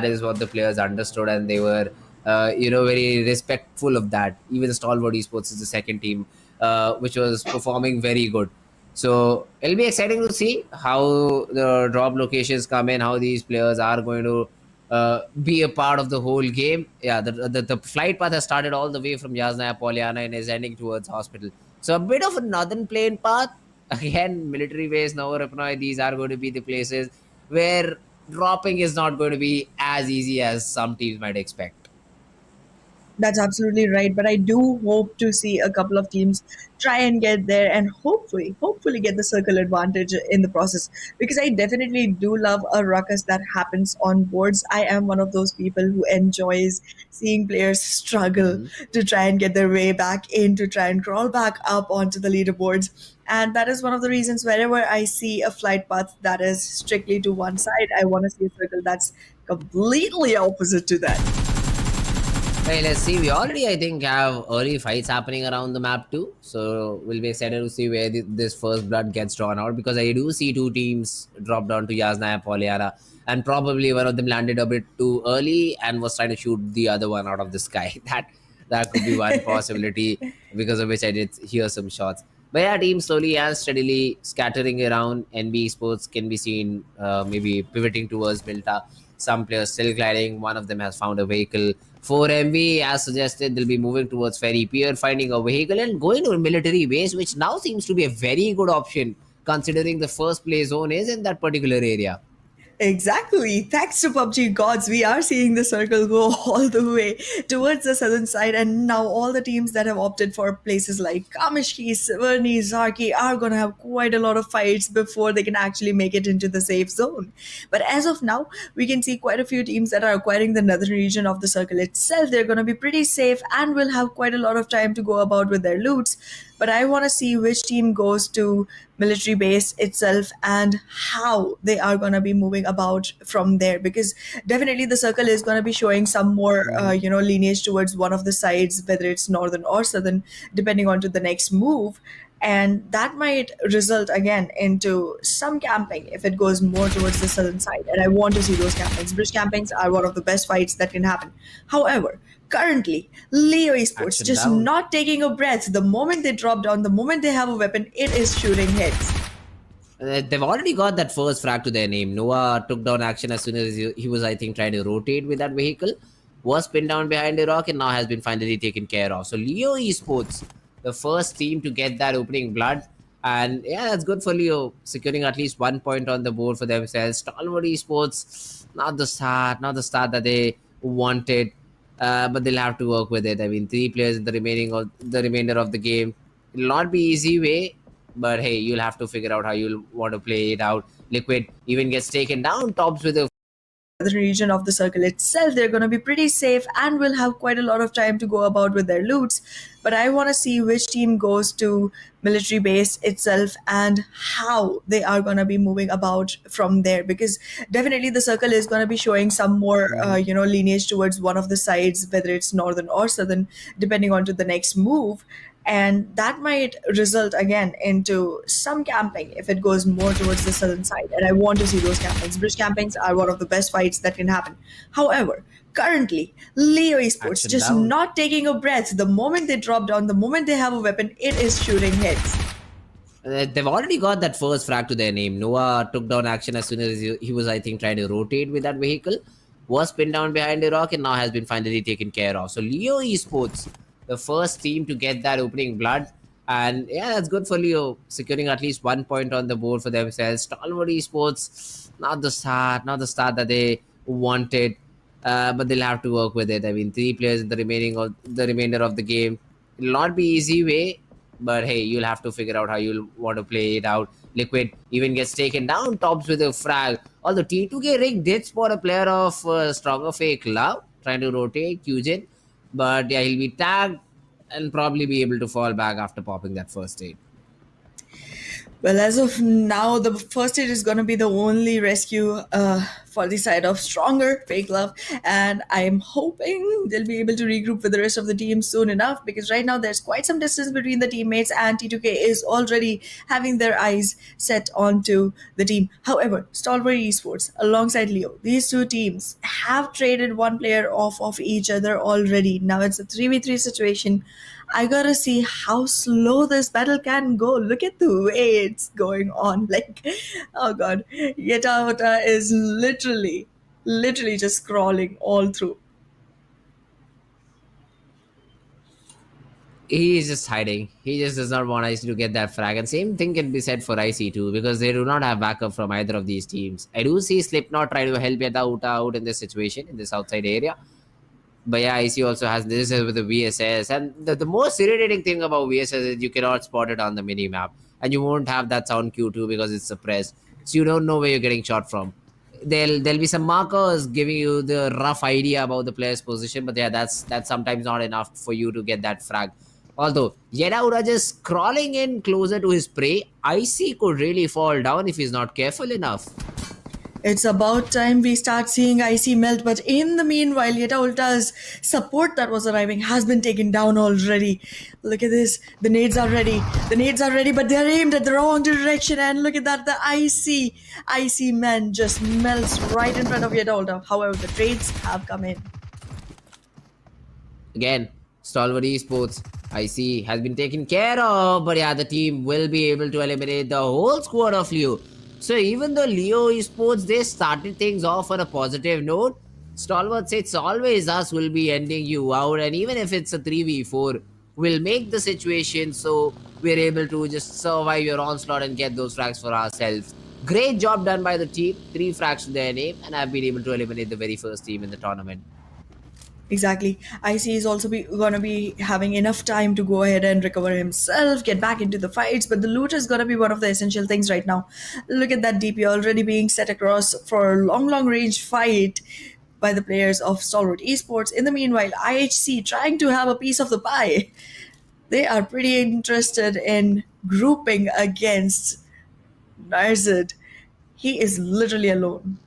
is what the players understood, and they were, very respectful of that. Even Stalwart Esports is the second team, which was performing very good. So it'll be exciting to see how the drop locations come in, how these players are going to be a part of the whole game. Yeah, the flight path has started all the way from Yasnaya Polyana and is ending towards hospital. So a bit of a northern plain path. Again, military base, Navarapnoy, these are going to be the places where dropping is not going to be as easy as some teams might expect. That's absolutely right. But I do hope to see a couple of teams try and get there and hopefully get the circle advantage in the process. Because I definitely do love a ruckus that happens on boards. I am one of those people who enjoys seeing players struggle Mhm. to try and get their way back in, to try and crawl back up onto the leaderboards. And that is one of the reasons wherever I see a flight path that is strictly to one side, I want to see a circle that's completely opposite to that. Hey, let's see. We already, I think, have early fights happening around the map too. So we'll be excited to see where this first blood gets drawn out, because I do see two teams drop down to Yasnaya Polyana, and probably one of them landed a bit too early and was trying to shoot the other one out of the sky. That could be one possibility, because of which I did hear some shots. But yeah, team slowly and steadily scattering around. NB Sports can be seen, maybe pivoting towards Milta. Some players still gliding. One of them has found a vehicle. For MV, as suggested, they'll be moving towards Ferry Pier, finding a vehicle and going to a military base, which now seems to be a very good option considering the first play zone is in that particular area. Exactly. Thanks to PUBG gods, we are seeing the circle go all the way towards the southern side, and now all the teams that have opted for places like Kamishki, Siverni, Zarki are going to have quite a lot of fights before they can actually make it into the safe zone. But as of now, we can see quite a few teams that are acquiring the northern region of the circle itself. They're going to be pretty safe and will have quite a lot of time to go about with their loots. But I want to see which team goes to military base itself and how they are going to be moving about from there, because definitely the circle is going to be showing some more lineage towards one of the sides, whether it's northern or southern, depending on to the next move. And that might result again into some camping if it goes more towards the southern side, and I want to see those campings. Bridge campings are one of the best fights that can happen. However, currently Leo Esports Action just down. not taking a breath. The moment they drop down, the moment they have a weapon, it is shooting hits. They've already got that first frag to their name. Noah took down action as soon as he was, I think, trying to rotate with that vehicle. Was pinned down behind a rock and now has been finally taken care of. So Leo Esports, the first team to get that opening blood. And yeah, that's good for Leo, securing at least 1 point on the board for themselves. Stalwart Esports, not the start that they wanted, but they'll have to work with it. I mean, three players in the remainder of the game. It'll not be easy way, but hey, you'll have to figure out how you'll want to play it out. Liquid even gets taken down, tops with a The region of the circle itself, they're going to be pretty safe and will have quite a lot of time to go about with their loots. But I want to see which team goes to military base itself and how they are going to be moving about from there, because definitely the circle is going to be showing some more lineage towards one of the sides, whether it's northern or southern, depending on to the next move. And that might result again into some camping if it goes more towards the southern side, and I want to see those campings. Bridge campings are one of the best fights that can happen. However, currently Leo Esports action just down. not taking a breath. The moment they drop down, the moment they have a weapon, it is shooting hits. They've already got that first frag to their name. Noah took down action as soon as he was, I think, trying to rotate with that vehicle. Was pinned down behind a rock and now has been finally taken care of. So Leo Esports, the first team to get that opening blood. And yeah, that's good for Leo, securing at least 1 point on the board for themselves. Stalwart Esports, not the start that they wanted, but they'll have to work with it. I mean, three players in the remainder of the game. It'll not be easy way, but hey, you'll have to figure out how you'll want to play it out. Liquid even gets taken down, tops with a frag. Although T2K Rig did spot a player of stronger fake love trying to rotate Qjin, but yeah, he'll be tagged and probably be able to fall back after popping that first aid. Well, as of now, the first aid is going to be the only rescue for the side of Stronger, Fake Love. And I'm hoping they'll be able to regroup with the rest of the team soon enough, because right now there's quite some distance between the teammates, and T2K is already having their eyes set onto the team. However, Stalwart Esports alongside Leo, these two teams have traded one player off of each other already. Now it's a 3v3 situation. I gotta see how slow this battle can go. Look at the way it's going on. Like, oh god, Yetauta is literally just crawling all through. He is just hiding. He just does not want IC to get that frag. And same thing can be said for IC too, because they do not have backup from either of these teams. I do see Slipknot try to help Yetauta out in this situation, in this outside area. But yeah, IC also has this is with the VSS. And the most irritating thing about VSS is you cannot spot it on the mini map. And you won't have that sound cue too because it's suppressed. So you don't know where you're getting shot from. There'll be some markers giving you the rough idea about the player's position, but yeah, that's sometimes not enough for you to get that frag. Although Yedaura just crawling in closer to his prey, IC could really fall down if he's not careful enough. It's about time we start seeing IC melt, but in the meanwhile, Yetaulta's support that was arriving has been taken down already. Look at this. The nades are ready. The nades are ready, but they're aimed at the wrong direction. And look at that. The IC man just melts right in front of Yetaulta. However, the trades have come in. Again, Stalwart Esports, IC has been taken care of, but yeah, the team will be able to eliminate the whole squad of Leo. So even though Leo Esports, they started things off on a positive note, Stalwart said it's always us will be ending you out, and even if it's a 3v4, we'll make the situation so we're able to just survive your onslaught and get those frags for ourselves. Great job done by the team, 3 frags to their name, and I've been able to eliminate the very first team in the tournament. Exactly. IC is also gonna be having enough time to go ahead and recover himself, get back into the fights, but the loot is gonna be one of the essential things right now. Look at that DP already being set across for a long range fight by the players of Stalwart Esports. In the meanwhile, IHC trying to have a piece of the pie. They are pretty interested in grouping against Narzad. He is literally alone.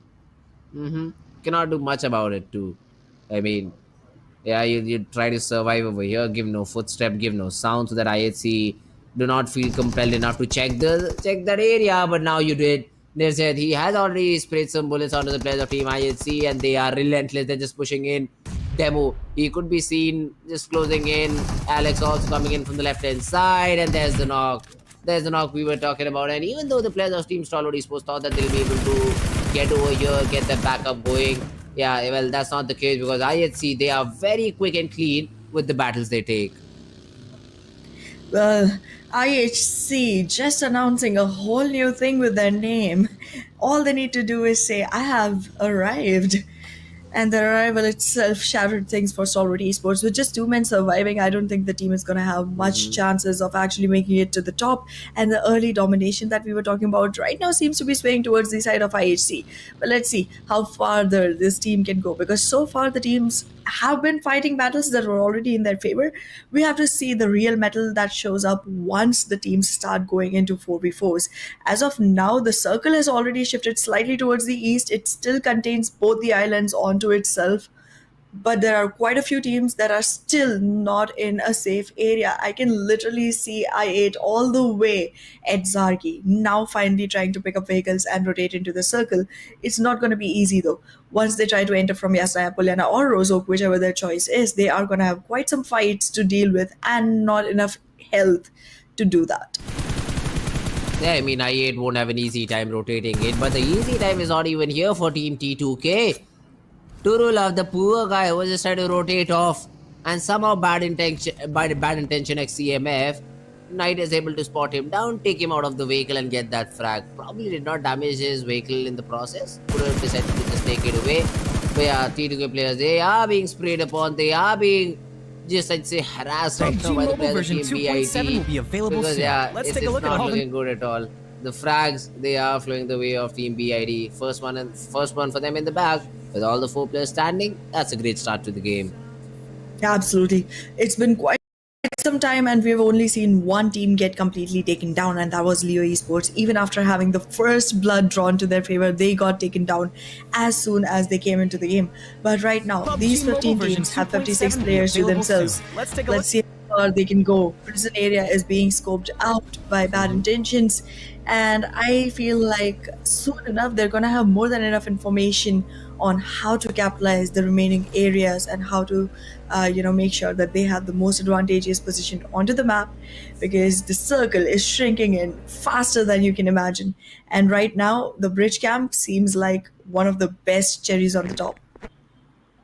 Cannot do much about it too. I mean, yeah, you try to survive over here, give no footstep, give no sound, so that IHC do not feel compelled enough to check that area. But now you did. They said he has already sprayed some bullets onto the players of Team IHC, and they are relentless. They're just pushing in. Demo, he could be seen just closing in. Alex also coming in from the left hand side, and there's the knock. There's the knock we were talking about. And even though the players of Team Stalwart Esports thought that they'll be able to get over here, get their backup going, yeah, well, that's not the case, because IHC, they are very quick and clean with the battles they take. Well, IHC just announcing a whole new thing with their name. All they need to do is say, I have arrived. And the arrival itself shattered things for Stalwart Esports. With just 2 men surviving, I don't think the team is going to have much chances of actually making it to the top. And the early domination that we were talking about right now seems to be swaying towards the side of IHC. But let's see how farther this team can go, because so far the teams have been fighting battles that were already in their favor. We have to see the real metal that shows up once the teams start going into 4v4s. As of now, the circle has already shifted slightly towards the east. It still contains both the islands onto itself, but there are quite a few teams that are still not in a safe area. I can literally see I8 all the way at Zargi, now finally trying to pick up vehicles and rotate into the circle. It's not going to be easy though. Once they try to enter from Yasnaya, Polyana, or Rozok, whichever their choice is, they are going to have quite some fights to deal with and not enough health to do that. Yeah, I mean, I8 won't have an easy time rotating it, but the easy time is not even here for Team T2K. Turulav, the poor guy, was just trying to rotate off, and somehow bad intention XCMF, Knight is able to spot him down, take him out of the vehicle, and get that frag. Probably did not damage his vehicle in the process. Could have decided to just take it away. But yeah, T2K players, they are being sprayed upon. They are being just, I'd say, harassed right now by the players of Team BIT. Will be available Because soon. yeah, Let's it's take a look not at looking good at all. The frags, they are flowing the way of Team BID. First one for them in the bag. With all the 4 players standing, that's a great start to the game. Absolutely. It's been quite some time, and we've only seen one team get completely taken down, and that was Leo Esports. Even after having the first blood drawn to their favor, they got taken down as soon as they came into the game. But right now, these PUBG Mobile 15 version teams have 56 2.7 will be players to available soon. themselves. Let's take a Let's look. see how far they can go. Prison area is being scoped out by bad intentions, and I feel like soon enough they're gonna have more than enough information on how to capitalize the remaining areas and how to make sure that they have the most advantageous position onto the map, because the circle is shrinking in faster than you can imagine, and right now the bridge camp seems like one of the best cherries on the top.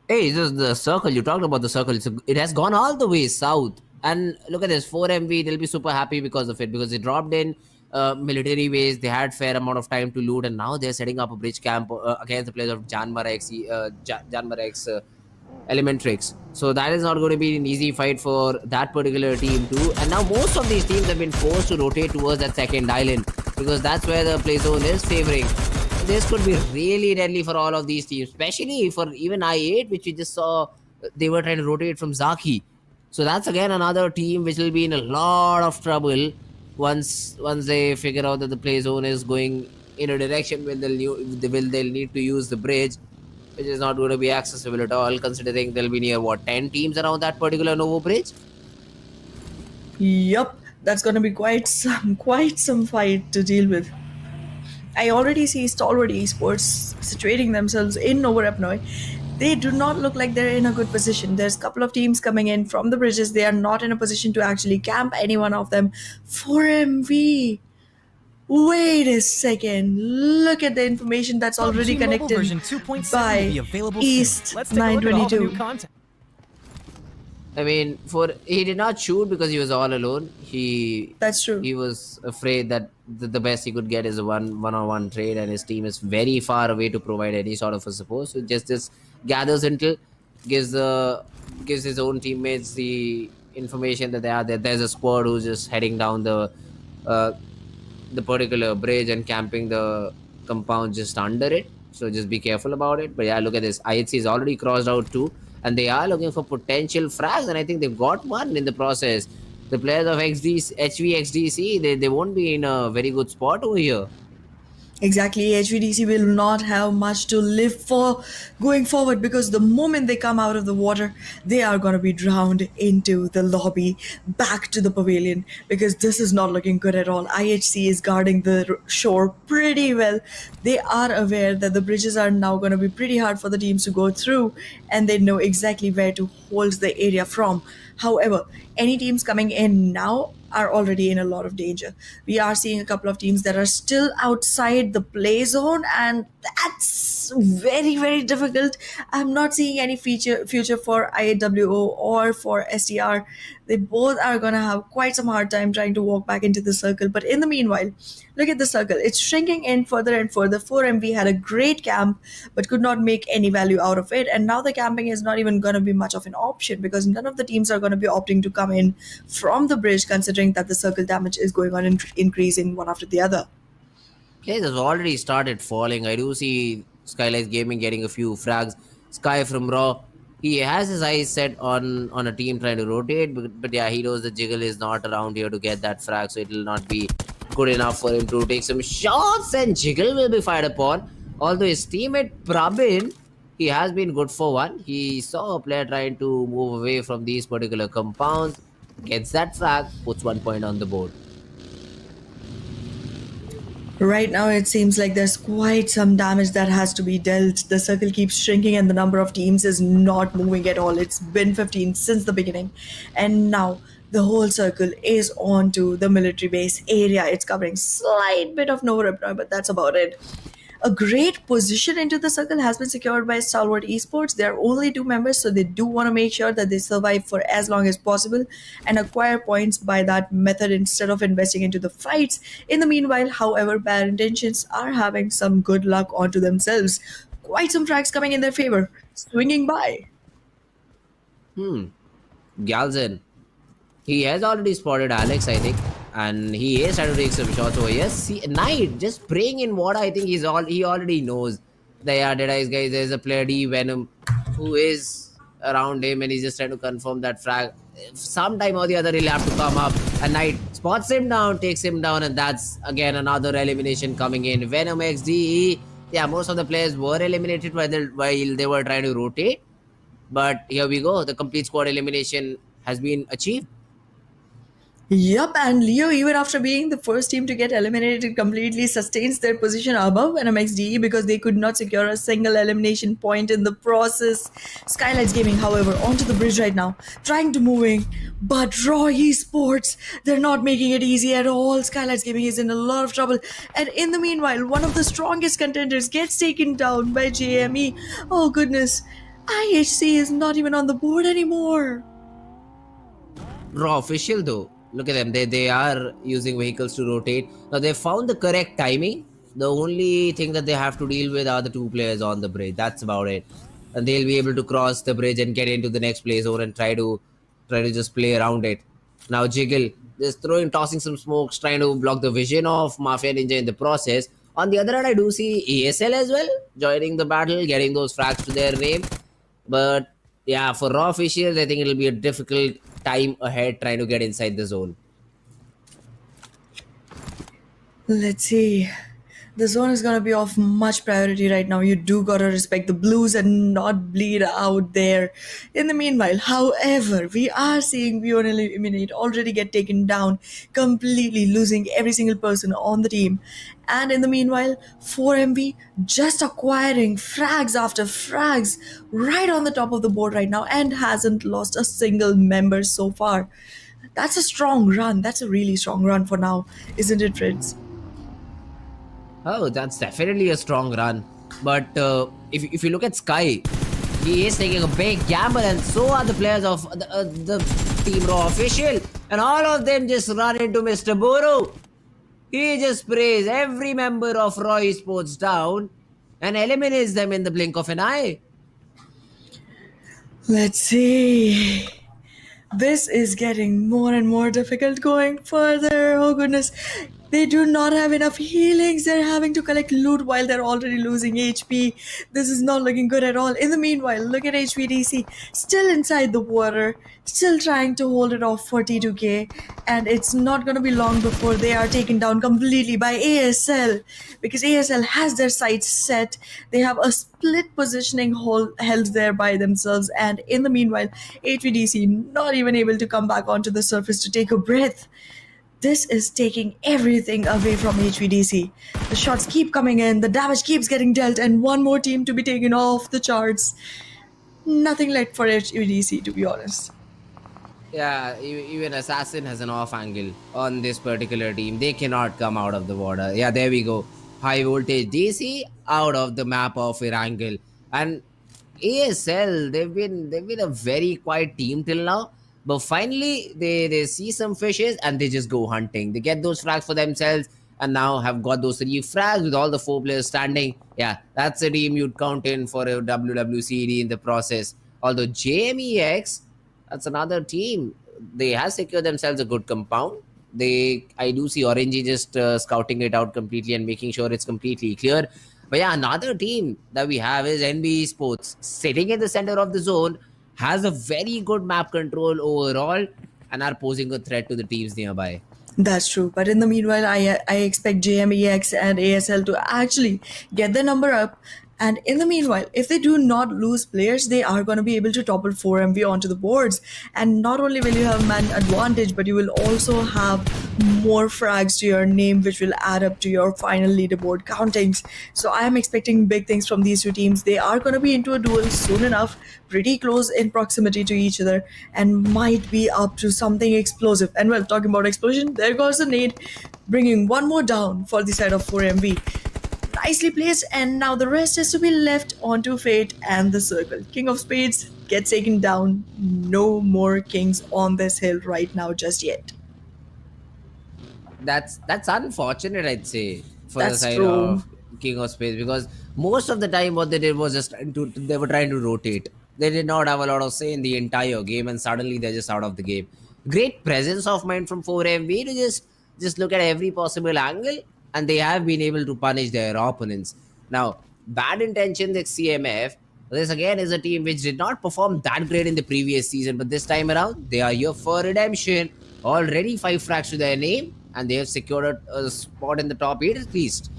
Hey, this is the circle. You talked about the circle. It has gone all the way south. And look at this 4MV. They'll be super happy because of it, because they dropped in military base. They had fair amount of time to loot, and now they're setting up a bridge camp against the players of Janmar X Elementrix. So that is not going to be an easy fight for that particular team too. And now most of these teams have been forced to rotate towards that second island, because that's where the play zone is favoring. This could be really deadly for all of these teams, especially for even I8, which we just saw they were trying to rotate from Zaki. So that's again another team which will be in a lot of trouble once they figure out that the play zone is going in a direction when they'll need to use the bridge, which is not going to be accessible at all, considering there'll be near what 10 teams around that particular Novo bridge. Yup, that's gonna be quite some fight to deal with. I already see Stalwart Esports situating themselves in Novorapnoi. They do not look like they're in a good position. There's a couple of teams coming in from the bridges. They are not in a position to actually camp any one of them. 4MV. Wait a second. Look at the information that's already PUBG Mobile connected version 2.7 by will be available East soon. Let's take a look at all the new 922. content. I mean, he did not shoot because he was all alone. That's true. He was afraid that the best he could get is a one-on-one trade, and his team is very far away to provide any sort of a support. So just gathers intel, gives his own teammates the information that there's a squad who's just heading down uh, the particular bridge and camping the compound just under it. So just be careful about it. But yeah, look at this. IHC is already crossed out too, and they are looking for potential frags, and I think they've got one in the process. The players of HVXDC, they won't be in a very good spot over here. Exactly, HVDC will not have much to live for going forward, because the moment they come out of the water, they are going to be drowned into the lobby back to the pavilion, because this is not looking good at all. IHC is guarding the shore pretty well. They are aware that the bridges are now going to be pretty hard for the teams to go through, and they know exactly where to hold the area from. However, any teams coming in now are already in a lot of danger. We are seeing a couple of teams that are still outside the play zone, and that's very, very difficult. I'm not seeing any future for IAWO or for STR. They both are gonna have quite some hard time trying to walk back into the circle. But in the meanwhile, look at the circle. It's shrinking in further and further. 4MV had a great camp but could not make any value out of it. And now the camping is not even going to be much of an option, because none of the teams are going to be opting to come in from the bridge, considering that the circle damage is going on increasing one after the other. Players have already started falling. I do see Skylight Gaming getting a few frags. Sky from Raw, he has his eyes set on a team trying to rotate, but yeah, he knows the Jiggle is not around here to get that frag, so it will not be good enough for him to take some shots, and Jiggle will be fired upon. Although his teammate Prabin, he has been good for one. He saw a player trying to move away from these particular compounds, gets that frag, puts 1 point on the board. Right now, it seems like there's quite some damage that has to be dealt. The circle keeps shrinking, and the number of teams is not moving at all. It's been 15 since the beginning, and now the whole circle is onto the military base area. It's covering slight bit of Nova Repnoy, but that's about it. A great position into the circle has been secured by Stalwart Esports. There are only two members, so they do want to make sure that they survive for as long as possible and acquire points by that method instead of investing into the fights. In the meanwhile, however, bad intentions are having some good luck onto themselves. Quite some tracks coming in their favor, swinging by. Galzen, he has already spotted Alex, I think, and he is trying to take some shots over here. See, Knight just spraying in water. I think he already knows that yeah, Dead Eyes guys. There's a player D Venom who is around him, and he's just trying to confirm that frag. sometime or the other he'll have to come up. And Knight spots him down, takes him down, and that's again another elimination coming in. Venom XDE, yeah, most of the players were eliminated while they were trying to rotate. But here we go, the complete squad elimination has been achieved. Yup, and Leo, even after being the first team to get eliminated, completely sustains their position above NMXDE because they could not secure a single elimination point in the process. Skylights Gaming, however, onto the bridge right now, trying to move in, but Raw Esports, they're not making it easy at all. Skylights Gaming is in a lot of trouble, and in the meanwhile, one of the strongest contenders gets taken down by JME. Oh goodness, IHC is not even on the board anymore. Raw official though, look at them, they are using vehicles to rotate. Now they found the correct timing. The only thing that they have to deal with are the two players on the bridge, that's about it. And they'll be able to cross the bridge and get into the next play zone and try to just play around it. Now Jiggle just tossing some smokes, trying to block the vision of Mafia Ninja in the process. On the other hand, I do see ASL as well joining the battle, getting those frags to their name. But yeah, for Raw officials, I think it'll be a difficult time ahead trying to get inside the zone. Let's see. The zone is gonna be of much priority right now. You do gotta respect the blues and not bleed out there. In the meanwhile, however, we are seeing Beyond Eliminate already get taken down, completely losing every single person on the team. And in the meanwhile, 4MV just acquiring frags after frags right on the top of the board right now and hasn't lost a single member so far. That's a strong run. That's a really strong run for now, isn't it, Fritz? Oh, that's definitely a strong run. But if you look at Sky, he is taking a big gamble, and so are the players of the Team Raw official. And all of them just run into Mr. Boro. He just sprays every member of Raw Esports down and eliminates them in the blink of an eye. Let's see. This is getting more and more difficult going further. Oh goodness. They do not have enough healings. They're having to collect loot while they're already losing HP. This is not looking good at all. In the meanwhile, look at HVDC still inside the water, still trying to hold it off for T2K. And it's not going to be long before they are taken down completely by ASL because ASL has their sights set. They have a split positioning held there by themselves. And in the meanwhile, HVDC not even able to come back onto the surface to take a breath. This is taking everything away from HVDC. The shots keep coming in, the damage keeps getting dealt, and one more team to be taken off the charts. Nothing left for HVDC, to be honest. Yeah, even Assassin has an off angle on this particular team. They cannot come out of the water. Yeah, there we go. High voltage DC out of the map of Irangle. And ASL, they've been a very quiet team till now. But finally they see some fishes and they just go hunting. They get those frags for themselves and now have got those 3 frags with all the 4 players standing. Yeah, that's a team you'd count in for a WWCD in the process. Although JMEX, that's another team. They have secured themselves a good compound. I do see Orangey just scouting it out completely and making sure it's completely clear. But yeah, another team that we have is NB Sports sitting in the center of the zone, has a very good map control overall, and are posing a threat to the teams nearby. That's true. But in the meanwhile, I expect JMEX and ASL to actually get the number up. And in the meanwhile, if they do not lose players, they are going to be able to topple 4MV onto the boards. And not only will you have man advantage, but you will also have more frags to your name, which will add up to your final leaderboard countings. So I am expecting big things from these two teams. They are going to be into a duel soon enough, pretty close in proximity to each other, and might be up to something explosive. And well, talking about explosion, there goes the nade, bringing one more down for the side of 4MV. Nicely placed, and now the rest is to be left onto fate and the circle. King of Spades gets taken down. No more kings on this hill right now just yet. That's unfortunate, I'd say, for the That's side true. of King of Space, because most of the time what they did was just they were trying to rotate. They did not have a lot of say in the entire game, and suddenly they're just out of the game. Great presence of mind from 4MV to just look at every possible angle, and they have been able to punish their opponents. Now, bad intentions at CMF, This again is a team which did not perform that great in the previous season, but this time around, they are here for redemption. Already 5 frags to their name, and they have secured a spot in the top 8 at least.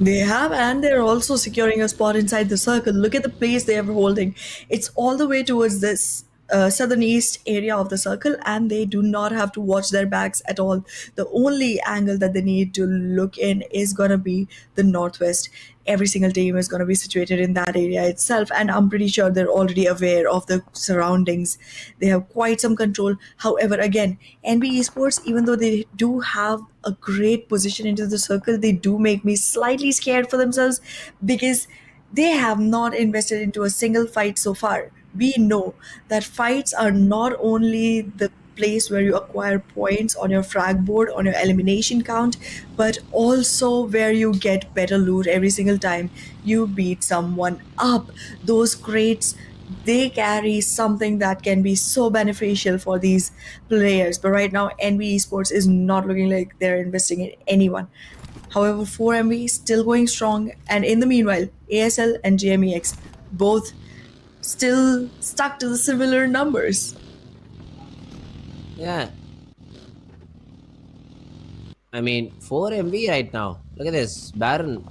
They have, and they're also securing a spot inside the circle. Look at the place they are holding. It's all the way towards this southern east area of the circle, and they do not have to watch their backs at all. The only angle that they need to look in is going to be the northwest. Every single team is going to be situated in that area itself, and I'm pretty sure they're already aware of the surroundings. They have quite some control. However, again, NB Esports, even though they do have a great position into the circle, they do make me slightly scared for themselves because they have not invested into a single fight so far. We know that fights are not only the place where you acquire points on your frag board, on your elimination count, but also where you get better loot every single time you beat someone up. Those crates, they carry something that can be so beneficial for these players. But right now, NB Esports is not looking like they're investing in anyone. However, 4MV is still going strong, and in the meanwhile, ASL and JMEX both still stuck to the similar numbers. Yeah. I mean, 4 MV right now. Look at this. Baron.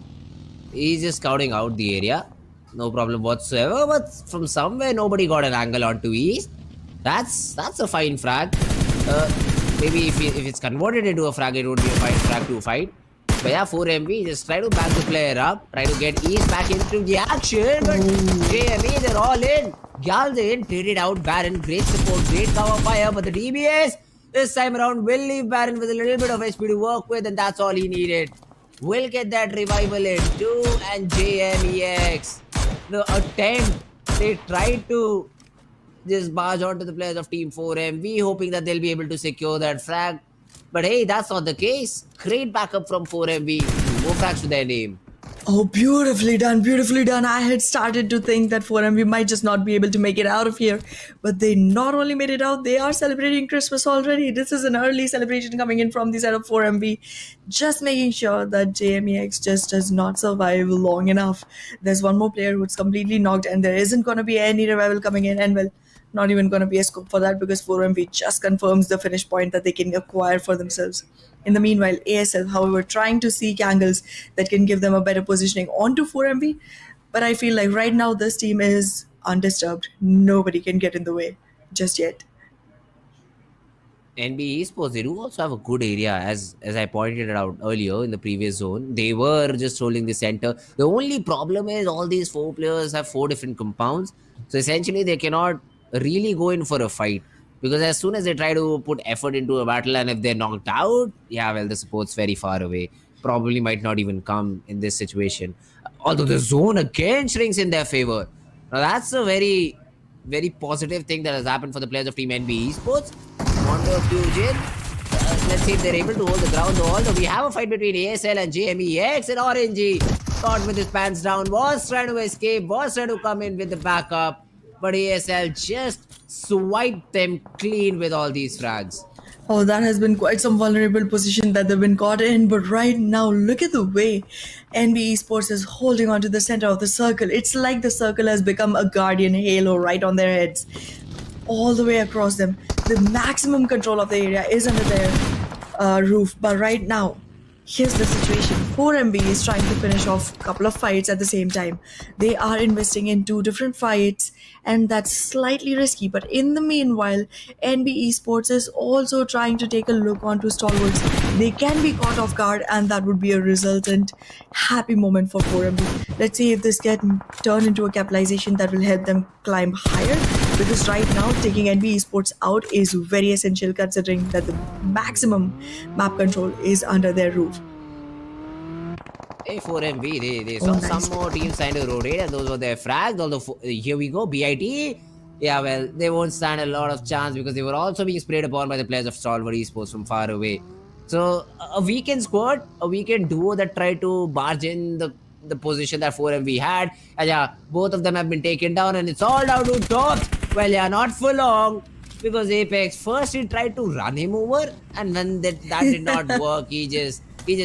He's just scouting out the area. No problem whatsoever. But from somewhere, nobody got an angle onto East. That's a fine frag. Uh, Maybe if it's converted into a frag, it would be a fine frag to fight. But yeah, 4 MV, just try to back the player up. Try to get East back into the action. But JME, they're all in. Gals in, traded out Baron. Great support, great cover fire. But the DBS, this time around, will leave Baron with a little bit of HP to work with. And that's all he needed. Will get that revival in too. And JMEX, the attempt, they tried to just barge onto the players of Team 4MV, hoping that they'll be able to secure that frag. But hey, that's not the case. Great backup from 4MV. More frags to their name. Oh, beautifully done, beautifully done. I had started to think that 4MV might just not be able to make it out of here. But they not only made it out, they are celebrating Christmas already. This is an early celebration coming in from the side of 4MV. Just making sure that JMEX just does not survive long enough. There's one more player who's completely knocked, and there isn't going to be any revival coming in. And well, not even going to be a scope for that because 4MV just confirms the finish point that they can acquire for themselves. In the meanwhile, ASL, however, trying to seek angles that can give them a better positioning onto 4MV. But I feel like right now this team is undisturbed. Nobody can get in the way just yet. NBA Esports, they do also have a good area, as I pointed it out earlier in the previous zone. They were just holding the center. The only problem is all these 4 players have 4 different compounds. So essentially, they cannot really go in for a fight. Because as soon as they try to put effort into a battle and if they're knocked out, yeah, well, the support's very far away. Probably might not even come in this situation. Although the zone again shrinks in their favor. Now that's a very, very positive thing that has happened for the players of Team NB Esports. Mondo Fusion. Let's see if they're able to hold the ground. Although we have a fight between ASL and JMEX, and Orangey caught with his pants down, was trying to escape, was trying to come in with the backup. But ASL just swiped them clean with all these frags. Oh, that has been quite some vulnerable position that they've been caught in. But right now, look at the way NB Esports is holding on to the center of the circle. It's like the circle has become a guardian halo right on their heads. All the way across them. The maximum control of the area is under their roof. But right now, here's the situation. 4MB is trying to finish off a couple of fights at the same time. They are investing in 2 different fights, and that's slightly risky. But in the meanwhile, NB Esports is also trying to take a look onto stalwarts. They can be caught off guard, and that would be a resultant happy moment for 4MB. Let's see if this can turn into a capitalization that will help them climb higher. Because right now, taking NB Esports out is very essential considering that the maximum map control is under their roof. Hey, 4MV, they Oh, saw nice. some more teams trying to rotate, and those were their frags. Although, here we go, BIT. Yeah, well, they won't stand a lot of chance because they were also being sprayed upon by the players of Stalwart Esports from far away. So, a weekend squad, a weekend duo that tried to barge in the position that 4MV had. And yeah, both of them have been taken down, and it's all down to Tops. Well, yeah, not for long. Because Apex first he tried to run him over, and when that did not work, he just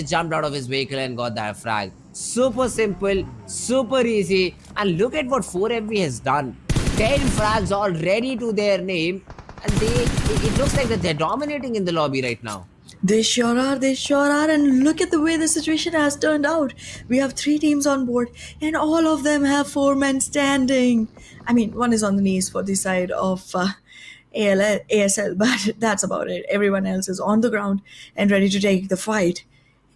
jumped out of his vehicle and got that frag. Super simple, super easy. And look at what 4MV has done. 10 frags already to their name. And it looks like that they're dominating in the lobby right now. They sure are, and look at the way the situation has turned out. We have three teams on board, and all of them have four men standing. I mean, one is on the knees for the side of ASL, but that's about it. Everyone else is on the ground and ready to take the fight.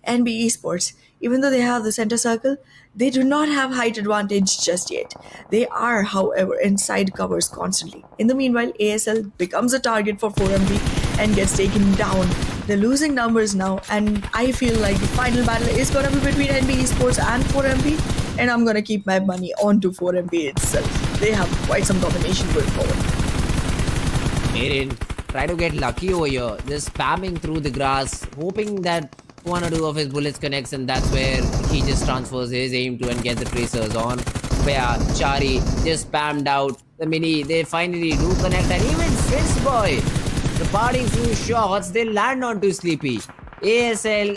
NB Esports, even though they have the center circle, they do not have height advantage just yet. They are, however, in side covers constantly. In the meanwhile, ASL becomes a target for 4MB and gets taken down. They're losing numbers now, and I feel like the final battle is going to be between NB Esports and 4MB, and I'm going to keep my money onto 4MB itself. They have quite some domination going forward. Aiden, try to get lucky over here. Just spamming through the grass, hoping that one or two of his bullets connects, and that's where he just transfers his aim to and gets the tracers on. But yeah, Chari just spammed out the mini. They finally do connect, and even Fistboy, the parting few shots, they land onto Sleepy. ASL,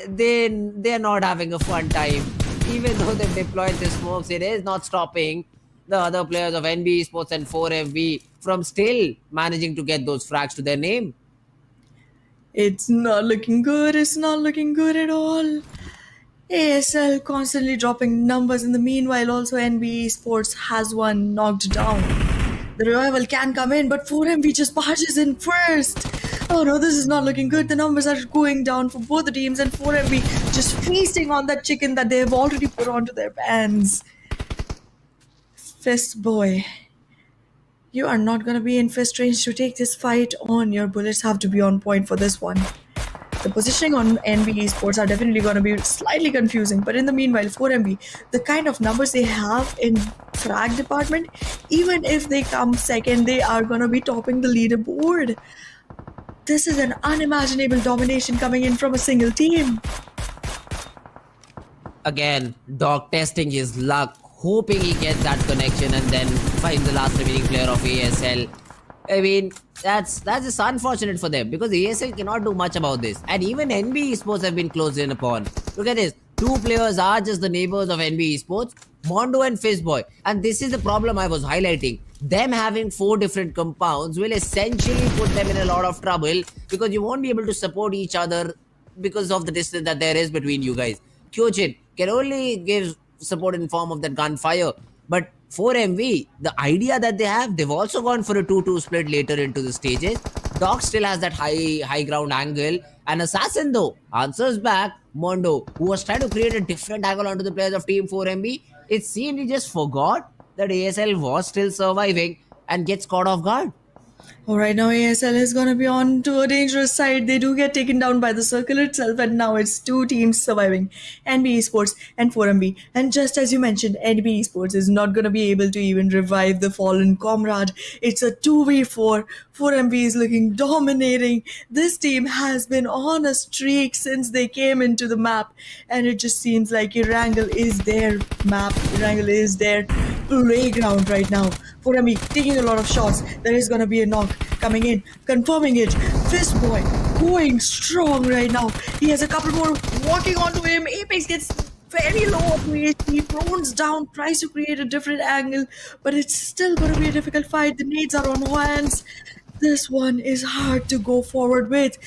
they're not having a fun time. Even though they've deployed the smokes, it is not stopping the other players of NB Esports and 4FB from still managing to get those frags to their name. It's not looking good. It's not looking good at all. ASL constantly dropping numbers. In the meanwhile, also NB Sports has one knocked down. The revival can come in, but 4MB just barges in first. Oh no, this is not looking good. The numbers are going down for both the teams, and 4MB just feasting on that chicken that they have already put onto their pans. Fist boy, you are not going to be in fist range to take this fight on. Your bullets have to be on point for this one. The positioning on NB Esports are definitely going to be slightly confusing, but in the meanwhile, 4MB, the kind of numbers they have in frag department, even if they come second, they are going to be topping the leaderboard. This is an unimaginable domination coming in from a single team. Again, Doc testing his luck, hoping he gets that connection and then finds the last remaining player of ASL. I mean, that's just unfortunate for them because ASL cannot do much about this. And even NB Esports have been closed in upon. Look at this. Two players are just the neighbors of NB Esports, Mondo and Fistboy. And this is the problem I was highlighting. Them having four different compounds will essentially put them in a lot of trouble because you won't be able to support each other because of the distance that there is between you guys. Kyojin can only give support in form of that gunfire. But 4MV, the idea that they have, they've also gone for a 2-2 split later into the stages. Doc still has that high ground angle. And Assassin though answers back. Mondo, who was trying to create a different angle onto the players of Team 4MB, it seemed he just forgot that ASL was still surviving and gets caught off guard. Alright, now ASL is going to be on to a dangerous side. They do get taken down by the circle itself, and now it's two teams surviving, NB Esports and 4MB. And just as you mentioned, NB Esports is not going to be able to even revive the fallen comrade. It's a 2v4. 4MB is looking dominating. This team has been on a streak since they came into the map, and it just seems like Erangel is their map. Erangel is their playground right now. 4MB taking a lot of shots. There is going to be a knock coming in, confirming it. Fistboy going strong right now. He has a couple more walking onto him. Apex gets very low on HP, prones down, tries to create a different angle, but it's still going to be a difficult fight. The nades are on hands. This one is hard to go forward with.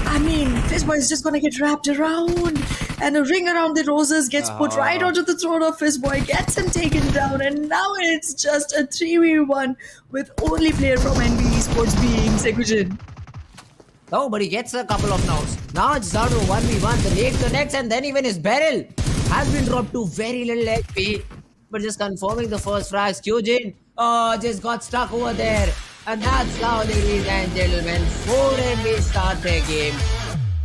I mean, Fistboy is just going to get wrapped around, and a ring around the roses gets put right onto the throat of Fistboy, gets him taken down, and now it's just a 3v1 with only player from NB Esports being Sekujin. Oh, but he gets a couple of knocks. Now it's down to 1v1. The nade connects, and then even his barrel has been dropped to very little HP. But just confirming the first frags, Kyojin just got stuck over there. And that's how, ladies and gentlemen, 4MB start their game.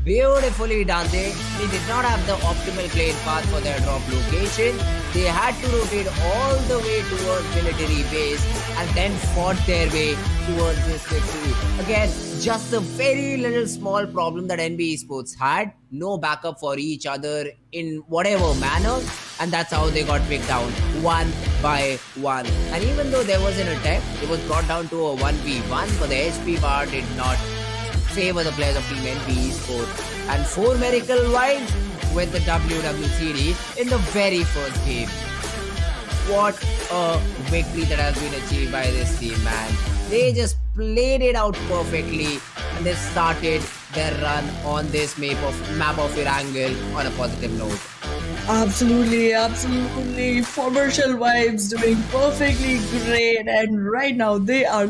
Beautifully done. They did not have the optimal playing path for their drop location. They had to rotate all the way towards military base and then fought their way towards this victory. Again, just a very little small problem that NB Esports had. No backup for each other in whatever manner. And that's how they got picked down one by one. And even though there was an attempt, it was brought down to a 1v1, but the HP bar did not favor the players of Team NB Esports. And 4 Miracle Wide with the WWCD in the very first game. what a victory that has been achieved by this team, man. They just played it out perfectly and they started their run on this map of Erangel on a positive note. Absolutely, absolutely. Commercial vibes doing perfectly great, and right now they are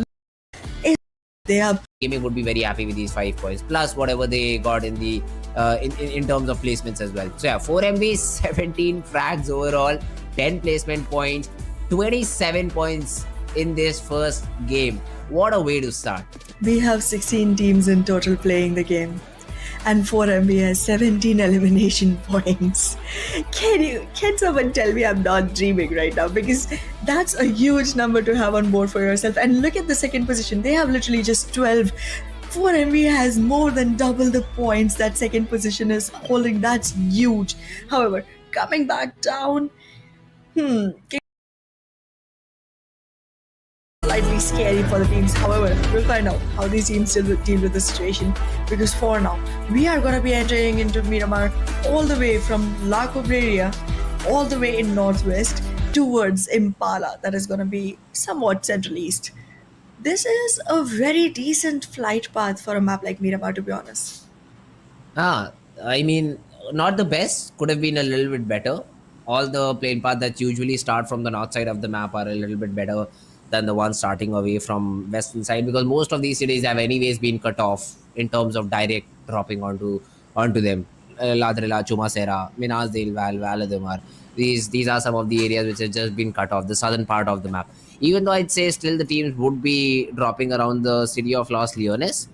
Gaming would be very happy with these 5 points plus whatever they got in the in terms of placements as well. So yeah, 4 MVs, 17 frags overall, 10 placement points, 27 points in this first game. What a way to start. we have 16 teams in total playing the game. And 4MB has 17 elimination points. Can someone tell me I'm not dreaming right now? Because that's a huge number to have on board for yourself. And look at the second position. They have literally just 12. 4MB has more than double the points that second position is holding. That's huge. However, coming back down, slightly scary for the teams. However, we'll find out how these teams deal with the situation. Because for now, we are going to be entering into Miramar all the way from La Cobreria, all the way in northwest towards Impala. That is going to be somewhat central east. This is a very decent flight path for a map like Miramar, to be honest. I mean, not the best. Could have been a little bit better. All the plane paths that usually start from the north side of the map are a little bit better than the ones starting away from western side, because most of these cities have anyways been cut off in terms of direct dropping onto them. Ladrila, Chumasera, Minazdil, Valadimar. These are some of the areas which have just been cut off, the southern part of the map. Even though I'd say still the teams would be dropping around the city of Los Leones,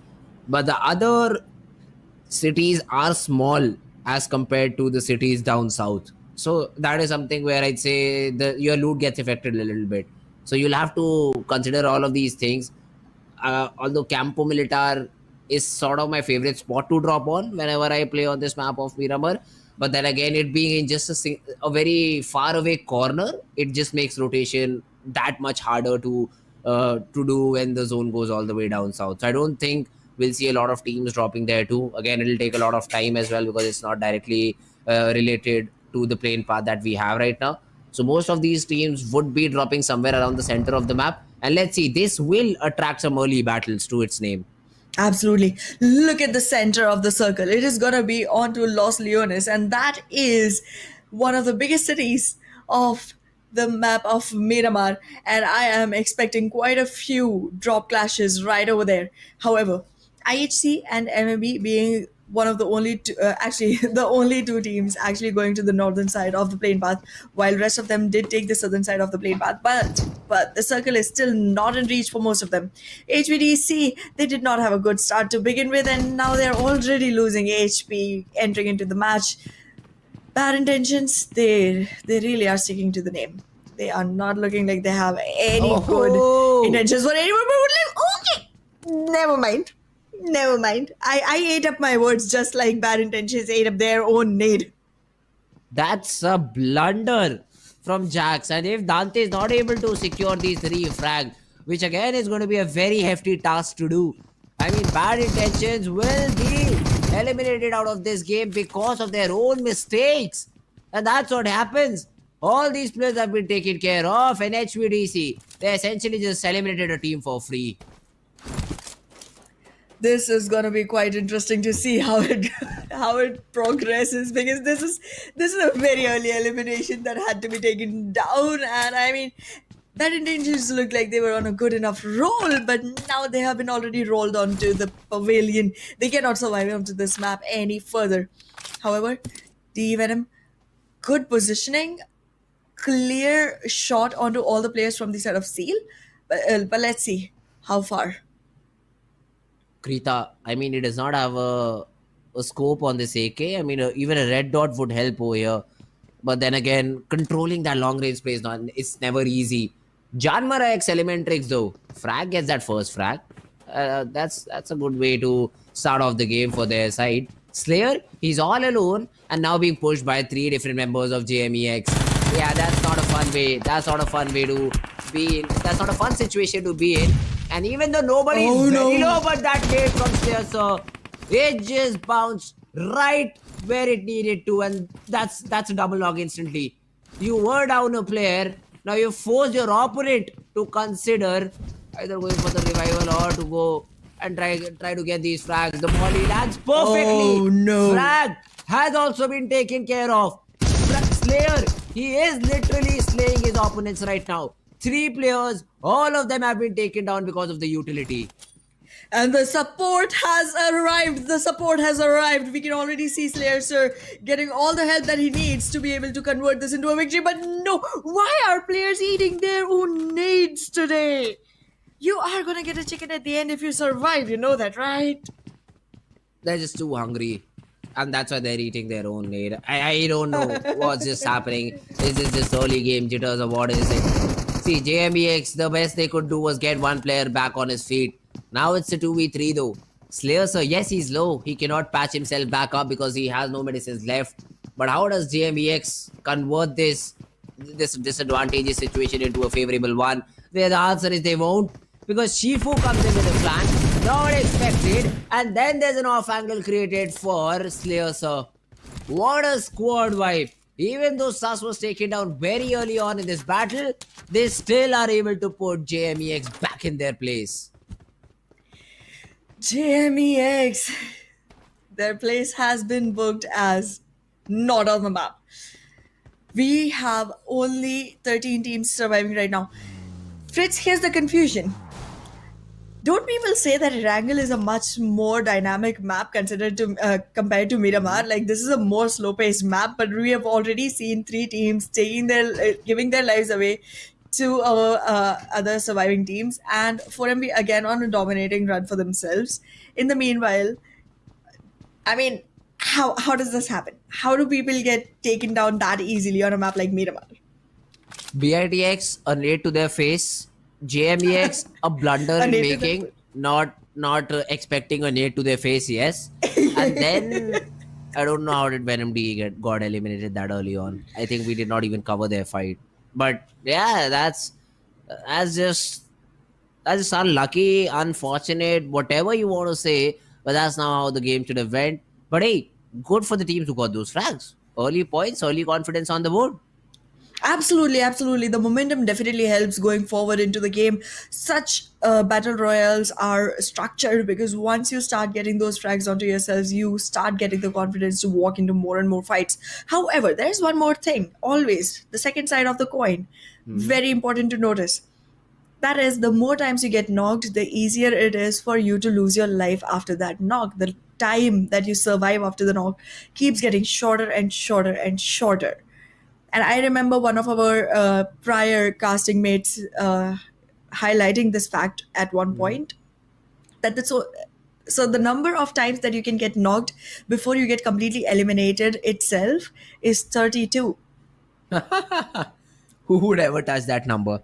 but the other cities are small as compared to the cities down south. So that is something where I'd say your loot gets affected a little bit. So you'll have to consider all of these things. Although Campo Militar is sort of my favorite spot to drop on whenever I play on this map of Miramar. But then again, it being in just a very far away corner, it just makes rotation that much harder to do when the zone goes all the way down south. So I don't think we'll see a lot of teams dropping there too. Again, it'll take a lot of time as well because it's not directly related to the plane path that we have right now. So most of these teams would be dropping somewhere around the center of the map. And let's see, this will attract some early battles to its name. Absolutely. Look at the center of the circle. It is going to be onto Los Leones, and that is one of the biggest cities of the map of Miramar. And I am expecting quite a few drop clashes right over there. However, IHC and MMB being one of the only two, actually the only two teams actually going to the northern side of the plane path, while rest of them did take the southern side of the plane path, but the circle is still not in reach for most of them. HVDC, they did not have a good start to begin with, and now they're already losing HP entering into the match. Bad intentions, they really are sticking to the name. They are not looking like they have any good intentions for anyone, but would live. Okay, never mind. Never mind. I ate up my words just like bad intentions ate up their own nade. That's a blunder from Jax. And if Dante is not able to secure these 3 frags, which again is going to be a very hefty task to do. I mean, bad intentions will be eliminated out of this game because of their own mistakes. And that's what happens. All these players have been taken care of, and HVDC, they essentially just eliminated a team for free. This is gonna be quite interesting to see how it progresses, because this is a very early elimination that had to be taken down, and I mean that intentions look like they were on a good enough roll, but now they have been already rolled onto the pavilion. They cannot survive onto this map any further. However, the Venom, good positioning, clear shot onto all the players from the side of Seal, but let's see how far. Krita, I mean, it does not have a scope on this AK. I mean, even a red dot would help over here. But then again, controlling that long range play it's never easy. Janmara X Elementrix though, frag gets that first frag. That's a good way to start off the game for their side. Slayer, he's all alone and now being pushed by 3 different members of JMEX. Yeah, that's not a fun way. That's not a fun way to be in. That's not a fun situation to be in. And even though nobody is very low, but that nade from Slayer, so it just bounced right where it needed to, and that's a double knock instantly. You were down a player, Now you force your opponent to consider either going for the revival or to go and try to get these frags. The volley lands Oh perfectly. no. Frag has also been taken care of. Slayer, he is literally slaying his opponents right now. Three players, all of them have been taken down because of the utility. And the support has arrived. The support has arrived. We can already see Slayer Sir getting all the help that he needs to be able to convert this into a victory. But no, why are players eating their own nades today? You are gonna get a chicken at the end if you survive. You know that, right? They're just too hungry. And that's why they're eating their own need. I don't know what's just happening. Is this just early game jitters or what is it? See, JMEX, the best they could do was get one player back on his feet. Now it's a 2v3 though. Slayer, sir, yes, he's low. He cannot patch himself back up because he has no medicines left. But how does JMEX convert this disadvantageous situation into a favorable one? Where the answer is they won't. Because Shifu comes in with a flank, not expected, and then there's an off angle created for Slayer, sir. What a squad wipe. Even though Sus was taken down very early on in this battle, they still are able to put JMEX back in their place. JMEX. Their place has been booked as not on the map. We have only 13 teams surviving right now. Fritz, here's the confusion. Don't people say that Erangel is a much more dynamic map considered to compared to Miramar? Like this is a more slow-paced map, but we have already seen three teams taking giving their lives away to our other surviving teams, and 4MB again on a dominating run for themselves. In the meanwhile, I mean, how does this happen? How do people get taken down that easily on a map like Miramar? BITX, a nade to their face. JMEX, a blunder A in nade to their making, not expecting a nade to their face, yes. And then I don't know how did Venom D got eliminated that early on. I think we did not even cover their fight. But yeah, that's just that's just unlucky, unfortunate, whatever you want to say. But that's now how the game should have went. But hey, good for the teams who got those frags. Early points, early confidence on the board. Absolutely, absolutely. The momentum definitely helps going forward into the game. Such battle royals are structured because once you start getting those frags onto yourselves, you start getting the confidence to walk into more and more fights. However, there's one more thing always the second side of the coin. Very important to notice. That is, the more times you get knocked, the easier it is for you to lose your life after that knock. The time that you survive after the knock keeps getting shorter and shorter and shorter. And I remember one of our prior casting mates highlighting this fact at one point that so the number of times that you can get knocked before you get completely eliminated itself is 32. Who would ever touch that number?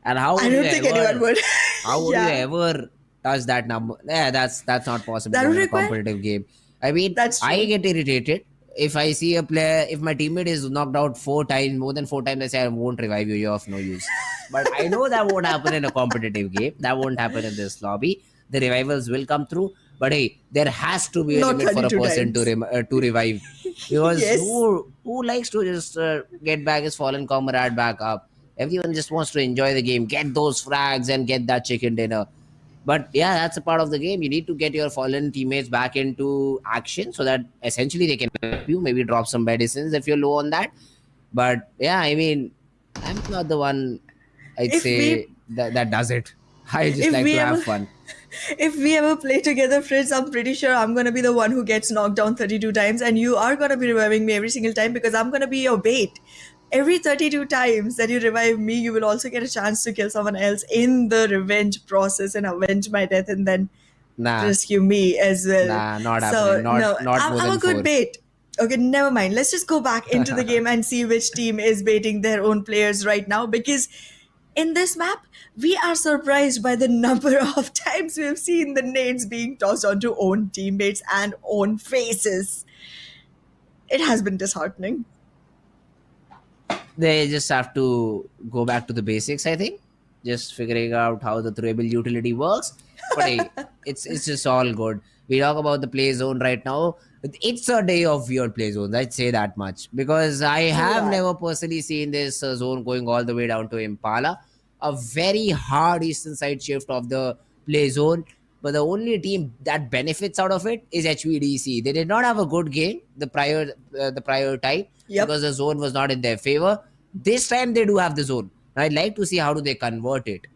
And how I would you don't think anyone ever would. how would you Yeah, ever touch that number? Yeah, that's not possible that in would a require. competitive game. I mean, That's I true. get irritated if I see a player, if my teammate is knocked out four times, more than four times, I say I won't revive you, you're of no use. But I know that won't happen in a competitive game. That won't happen in this lobby. The revivals will come through. But hey, there has to be a Not limit for a 32 person times. to revive. Because Yes. who likes to just get back his fallen comrade back up? Everyone just wants to enjoy the game, get those frags, and get that chicken dinner. But yeah, that's a part of the game. You need to get your fallen teammates back into action so that essentially they can help you. Maybe drop some medicines if you're low on that. But yeah, I mean, I'm not the one. I'd If say we that does it. I just if like we to have ever fun. if we ever play together, Fritz, I'm pretty sure I'm gonna be the one who gets knocked down 32 times, and you are gonna be reviving me every single time because I'm gonna be your bait. Every 32 times that you revive me, you will also get a chance to kill someone else in the revenge process and avenge my death and then Nah, rescue me as well. nah, not happening. So, Not no, not more I'm than a good four. bait. Okay, never mind. Let's just go back into the game and see which team is baiting their own players right now because in this map, we are surprised by the number of times we've seen the nades being tossed onto own teammates and own faces. It has been disheartening. They just have to go back to the basics, I think. Just figuring out how the throwable utility works. But hey, It's just all good. We talk about the play zone right now. It's a day of weird play zones. I'd say that much because I True have that. never personally seen this zone going all the way down to Impala. A very hard eastern side shift of the play zone. But the only team that benefits out of it is HVDC. They did not have a good game the prior time Yep. because the zone was not in their favor. This time they do have the zone. I'd like to see how do they convert it.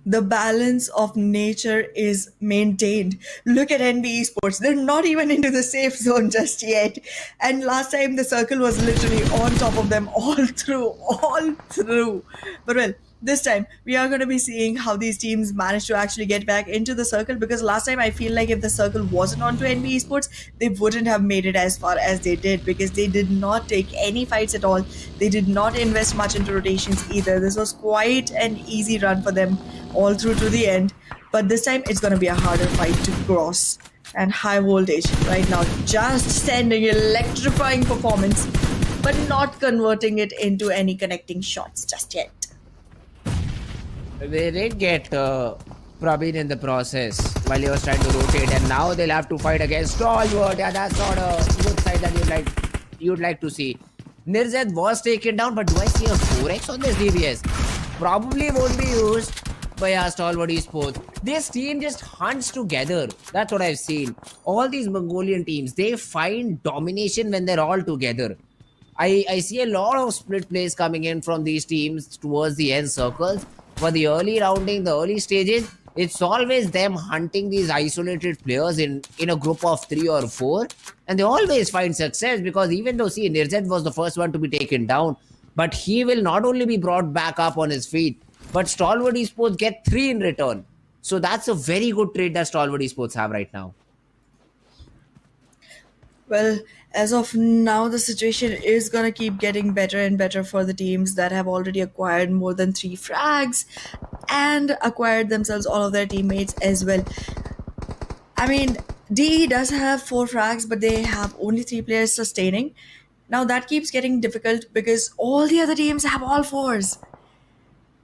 The balance of nature is maintained. Look at NBE Sports. They're not even into the safe zone just yet. And last time the circle was literally on top of them all through, all through. But well, this time we are going to be seeing how these teams manage to actually get back into the circle, because last time I feel like if the circle wasn't onto NBE Sports, they wouldn't have made it as far as they did, because they did not take any fights at all. They did not invest much into rotations either. This was quite an easy run for them all through to the end. But this time it's going to be a harder fight to cross. And high voltage right now, just sending electrifying performance, but not converting it into any connecting shots just yet. They did get Praveen in the process while he was trying to rotate, and now they'll have to fight against Stalwart. Yeah, that's not a good side that you'd like to see. Nirzad was taken down, but do I see a 4x on this DBS? Probably won't be used. But yeah, Stalwart Esports. This team just hunts together. That's what I've seen. All these Mongolian teams, they find domination when they're all together. I see a lot of split plays coming in from these teams towards the end circles. For the early rounding, the early stages, it's always them hunting these isolated players in a group of 3 or 4. And they always find success because even though, see, Nirzad was the first one to be taken down, but he will not only be brought back up on his feet, but Stalwart Esports get 3 in return. So that's a very good trade that Stalwart Esports have right now. Well, as of now, the situation is going to keep getting better and better for the teams that have already acquired more than 3 frags and acquired themselves all of their teammates as well. I mean, DE does have 4 frags, but they have only 3 players sustaining. Now that keeps getting difficult because all the other teams have all fours.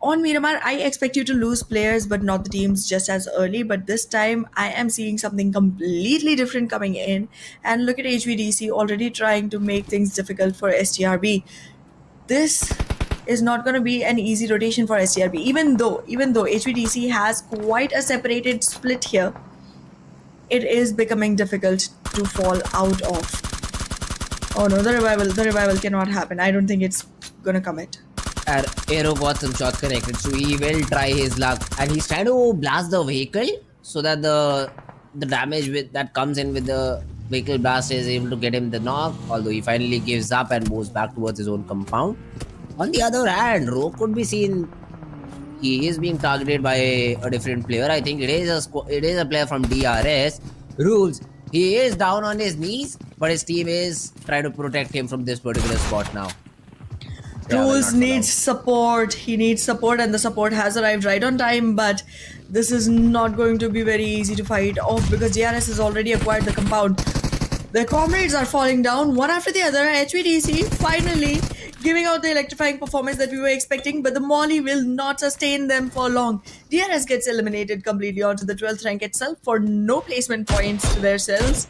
On Miramar, I expect you to lose players, but not the teams just as early. But this time, I am seeing something completely different coming in. And look at HVDC already trying to make things difficult for STRB. This is not going to be an easy rotation for STRB, even though HVDC has quite a separated split here. It is becoming difficult to fall out of. Oh no, the revival cannot happen. I don't think it's gonna commit. Aero got some shots connected, so he will try his luck, and he's trying to blast the vehicle so that the damage that comes in with the vehicle blast is able to get him the knock. Although he finally gives up and moves back towards his own compound. On the other hand, Ro could be seen. He is being targeted by a different player. I think it is a player from DRS. Rules. He is down on his knees, but his team is trying to protect him from this particular spot now. Yeah, well, Rules not for needs long. support. He needs support, and the support has arrived right on time. But this is not going to be very easy to fight off because JRS has already acquired the compound. Their comrades are falling down one after the other. HVDC finally giving out the electrifying performance that we were expecting, but the Molly will not sustain them for long. DRS gets eliminated completely onto the 12th rank itself for no placement points to their cells.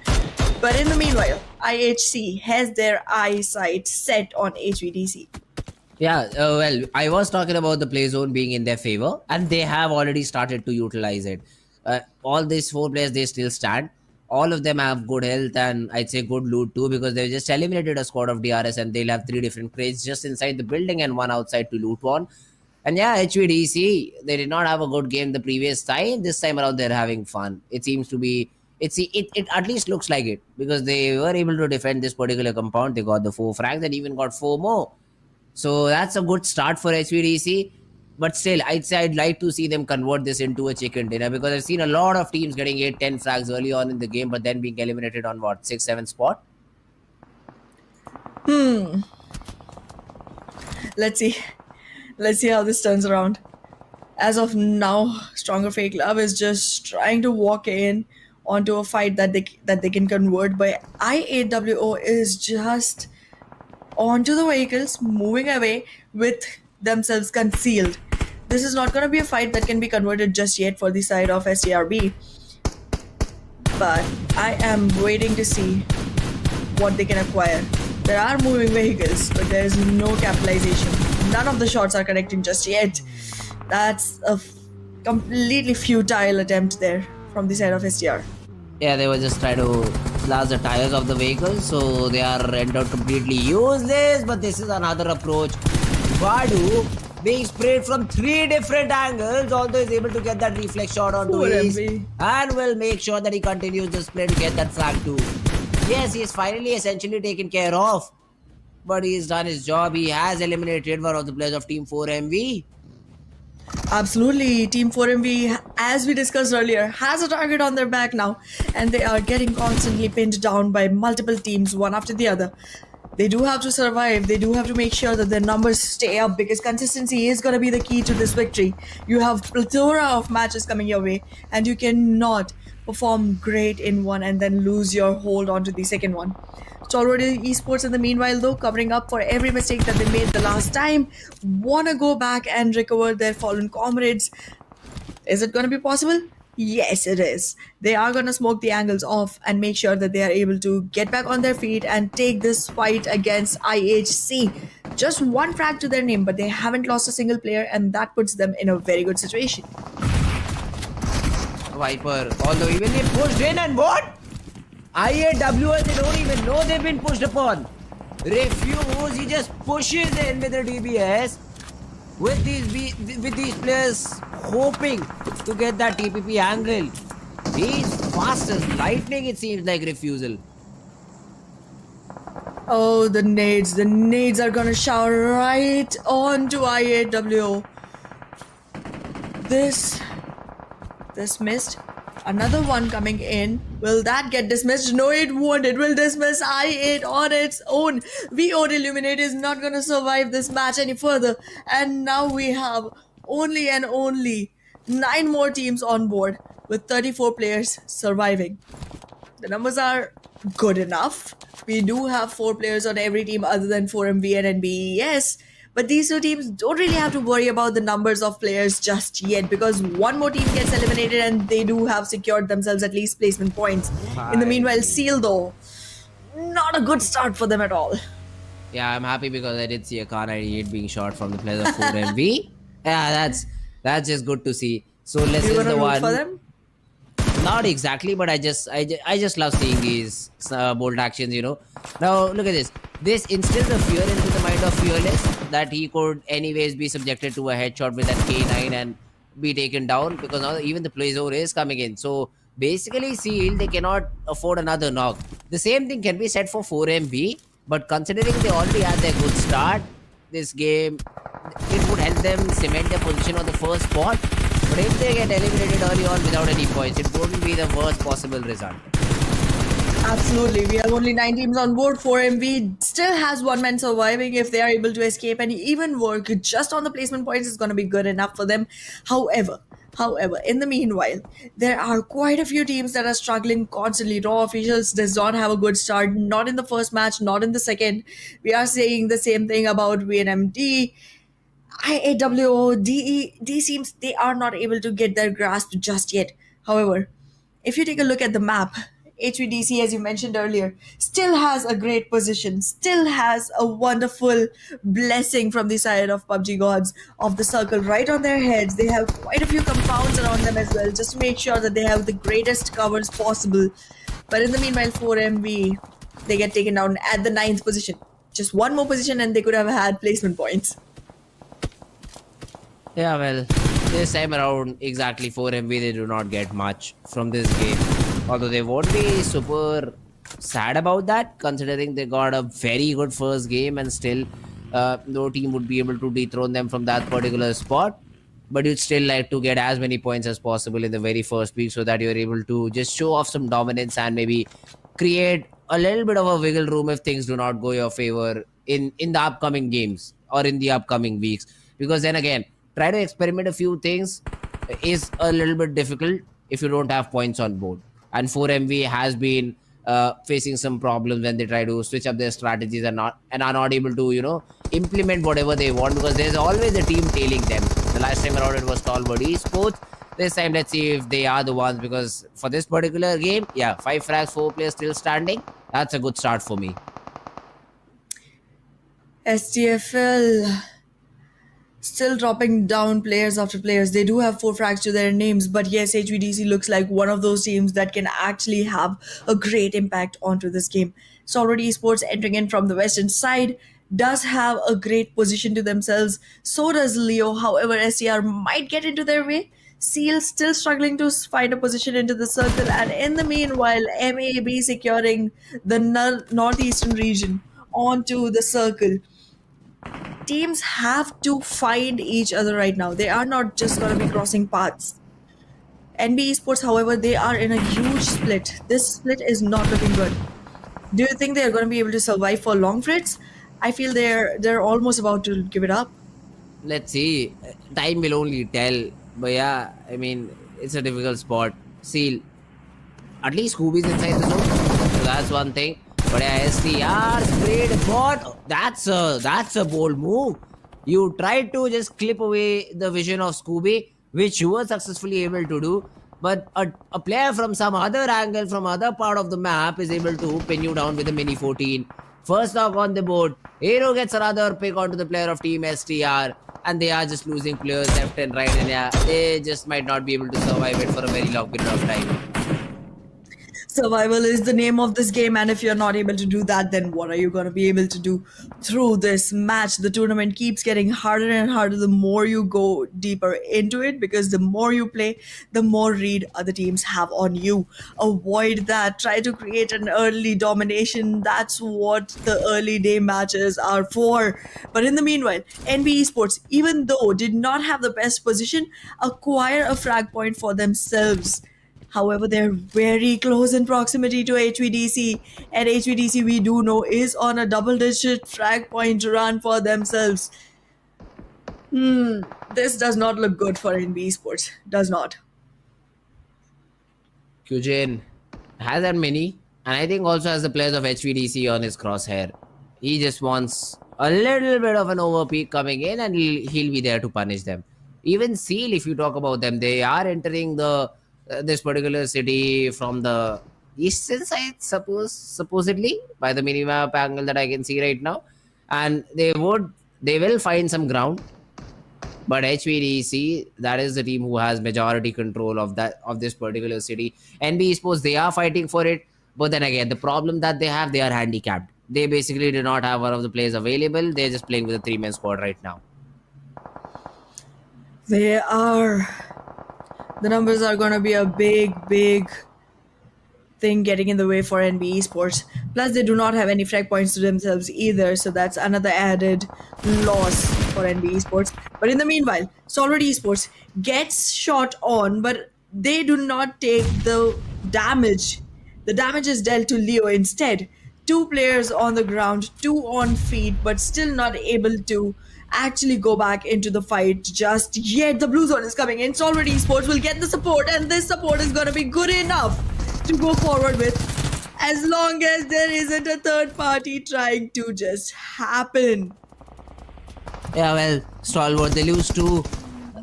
But in the meanwhile, IHC has their eyesight set on HVDC. Yeah, well, I was talking about the play zone being in their favor, and they have already started to utilize it. All these 4 players, they still stand. All of them have good health and I'd say good loot too because they just eliminated a squad of DRS and they'll have 3 different crates just inside the building and one outside to loot one. And yeah, HVDC, they did not have a good game the previous time. This time around, they're having fun. It seems to be, it at least looks like it because they were able to defend this particular compound. They got the 4 frags and even got 4 more. So that's a good start for HVDC. But still, I'd say I'd like to see them convert this into a chicken dinner because I've seen a lot of teams getting 8, 10 frags early on in the game, but then being eliminated on what, 6, 7 spot? Let's see. Let's see how this turns around. As of now, Stronger Fake Love is just trying to walk in onto a fight that they can convert, but IAWO is just onto the vehicles, moving away with themselves concealed. This is not going to be a fight that can be converted just yet for the side of STRB. but I am waiting to see what they can acquire. There are moving vehicles, but there is no capitalization. None of the shots are connecting just yet. That's a completely futile attempt there from the side of STR. Yeah, they were just trying to blast the tires of the vehicle, so they are rendered completely useless. But this is another approach. Vadu being sprayed from 3 different angles, although is able to get that reflex shot onto Poor his, MV. and will make sure that he continues the spray to get that flag too. Yes, he is finally essentially taken care of, but he's done his job. He has eliminated one of the players of Team 4MV. Absolutely. Team 4MV, as we discussed earlier, has a target on their back now, and they are getting constantly pinned down by multiple teams, one after the other. They do have to survive. They do have to make sure that their numbers stay up because consistency is going to be the key to this victory. You have plethora of matches coming your way, and you cannot perform great in one and then lose your hold onto the second one. It's already esports in the meanwhile, though, covering up for every mistake that they made the last time. Wanna go back and recover their fallen comrades. Is it gonna be possible? Yes, it is. They are gonna smoke the angles off and make sure that they are able to get back on their feet and take this fight against IHC. Just one frag to their name, but they haven't lost a single player, and that puts them in a very good situation. Viper, although even they pushed in and what? IAWS, they don't even know they've been pushed upon. Refuse, he just pushes in with the DBS with these players hoping to get that TPP angle. He's fast as lightning, it seems like Refusal. Oh, the nades. The nades are gonna shower right onto IAWO. This missed. Another one coming in. Will that get dismissed? No, it won't. It will dismiss I8 on its own. V8 Illuminate is not going to survive this match any further. And now we have only and only 9 more teams on board with 34 players surviving. The numbers are good enough. We do have 4 players on every team other than 4MV and NBES. But these two teams don't really have to worry about the numbers of players just yet because one more team gets eliminated and they do have secured themselves at least placement points. In the meanwhile, Seal though, not a good start for them at all. Yeah, I'm happy because I did see a Kar 98 being shot from the players of 4MV. Yeah, that's just good to see. So let's You is gonna the root one. for them? Not exactly, but I just love seeing these bold actions. Now look at this. This instills the fear into the mind of Fearless that he could anyways be subjected to a headshot with that K9 and be taken down because now even the play zone is coming in. So basically, Seal they cannot afford another knock. The same thing can be said for 4MV, but considering they already had their good start, this game it would help them cement their position on the first spot. But if they get eliminated early on without any points, it wouldn't be the worst possible result. Absolutely. We have only 9 teams on board. 4MV still has one man surviving. If they are able to escape and even work just on the placement points is going to be good enough for them. However, in the meanwhile, there are quite a few teams that are struggling constantly. Raw Officials does not have a good start, not in the first match, not in the second. We are saying the same thing about VNMD. IAWO, D seems they are not able to get their grasp just yet. However, if you take a look at the map, HVDC, as you mentioned earlier, still has a great position, still has a wonderful blessing from the side of PUBG gods of the circle right on their heads. They have quite a few compounds around them as well, just to make sure that they have the greatest covers possible. But in the meanwhile, 4MV, they get taken down at the 9th position. Just one more position and they could have had placement points. Yeah, well, this time around, exactly 4MV, they do not get much from this game. Although they won't be super sad about that, considering they got a very good first game and still no team would be able to dethrone them from that particular spot. But you'd still like to get as many points as possible in the very first week so that you're able to just show off some dominance and maybe create a little bit of a wiggle room if things do not go your favor in the upcoming games or in the upcoming weeks. Because then again, try to experiment a few things is a little bit difficult if you don't have points on board. And 4MV has been facing some problems when they try to switch up their strategies and are not able to implement whatever they want because there's always a team tailing them. The last time around it was Stalwart Esports. This time, let's see if they are the ones, because for this particular game, yeah, 5 frags, 4 players still standing. That's a good start for me. STFL still dropping down players after players. They do have 4 frags to their names, but yes, HVDC looks like one of those teams that can actually have a great impact onto this game. Solid Esports entering in from the western side does have a great position to themselves. So does Leo. However, SCR might get into their way. Seal still struggling to find a position into the circle, and in the meanwhile, MAB securing the northeastern region onto the circle. Teams have to find each other right now. They are not just going to be crossing paths. NB Esports, however, they are in a huge split. This split is not looking good. Do you think they are going to be able to survive for long, Fritz? I feel they're almost about to give it up. Let's see. Time will only tell. But yeah, I mean, it's a difficult spot. Seal. At least Scooby's inside the zone. So that's one thing. But yeah, STR sprayed bot. That's a bold move. You tried to just clip away the vision of Scooby, which you were successfully able to do. But a player from some other angle, from other part of the map, is able to pin you down with a mini 14. First knock on the board. Aero gets another pick onto the player of Team STR. And they are just losing players left and right. And yeah, they just might not be able to survive it for a very long period of time. Survival is the name of this game, and if you're not able to do that, then what are you going to be able to do through this match? The tournament keeps getting harder and harder the more you go deeper into it, because the more you play, the more read other teams have on you. Avoid that. Try to create an early domination. That's what the early day matches are for. But in the meanwhile, NB Esports, even though did not have the best position, acquire a frag point for themselves. However, they're very close in proximity to HVDC, and HVDC, we do know, is on a double-digit frag point run for themselves. This does not look good for NB Esports. Does not. Kujin has that many, and I think also has the players of HVDC on his crosshair. He just wants a little bit of an overpeak coming in, and he'll be there to punish them. Even Seal, if you talk about them, they are entering the this particular city from the eastern side, supposedly by the minimap angle that I can see right now, and they will find some ground. But HVDC, that is the team who has majority control of this particular city. NB Esports, they are fighting for it, but then again, the problem that they are handicapped. They basically do not have one of the players available. They're just playing with a 3-man squad right now. They are. The numbers are going to be a big thing getting in the way for NB Esports. Plus, they do not have any frag points to themselves either, so that's another added loss for NB Esports. But in the meanwhile, Solid Esports gets shot on, but they do not take the damage. The damage is dealt to Leo instead. 2 players on the ground, 2 on feet, but still not able to actually go back into the fight just yet. The blue zone is coming in. Solid Esports will get the support, and this support is going to be good enough to go forward with, as long as there isn't a third party trying to just happen. Yeah, well, Stalwart, they lose 2.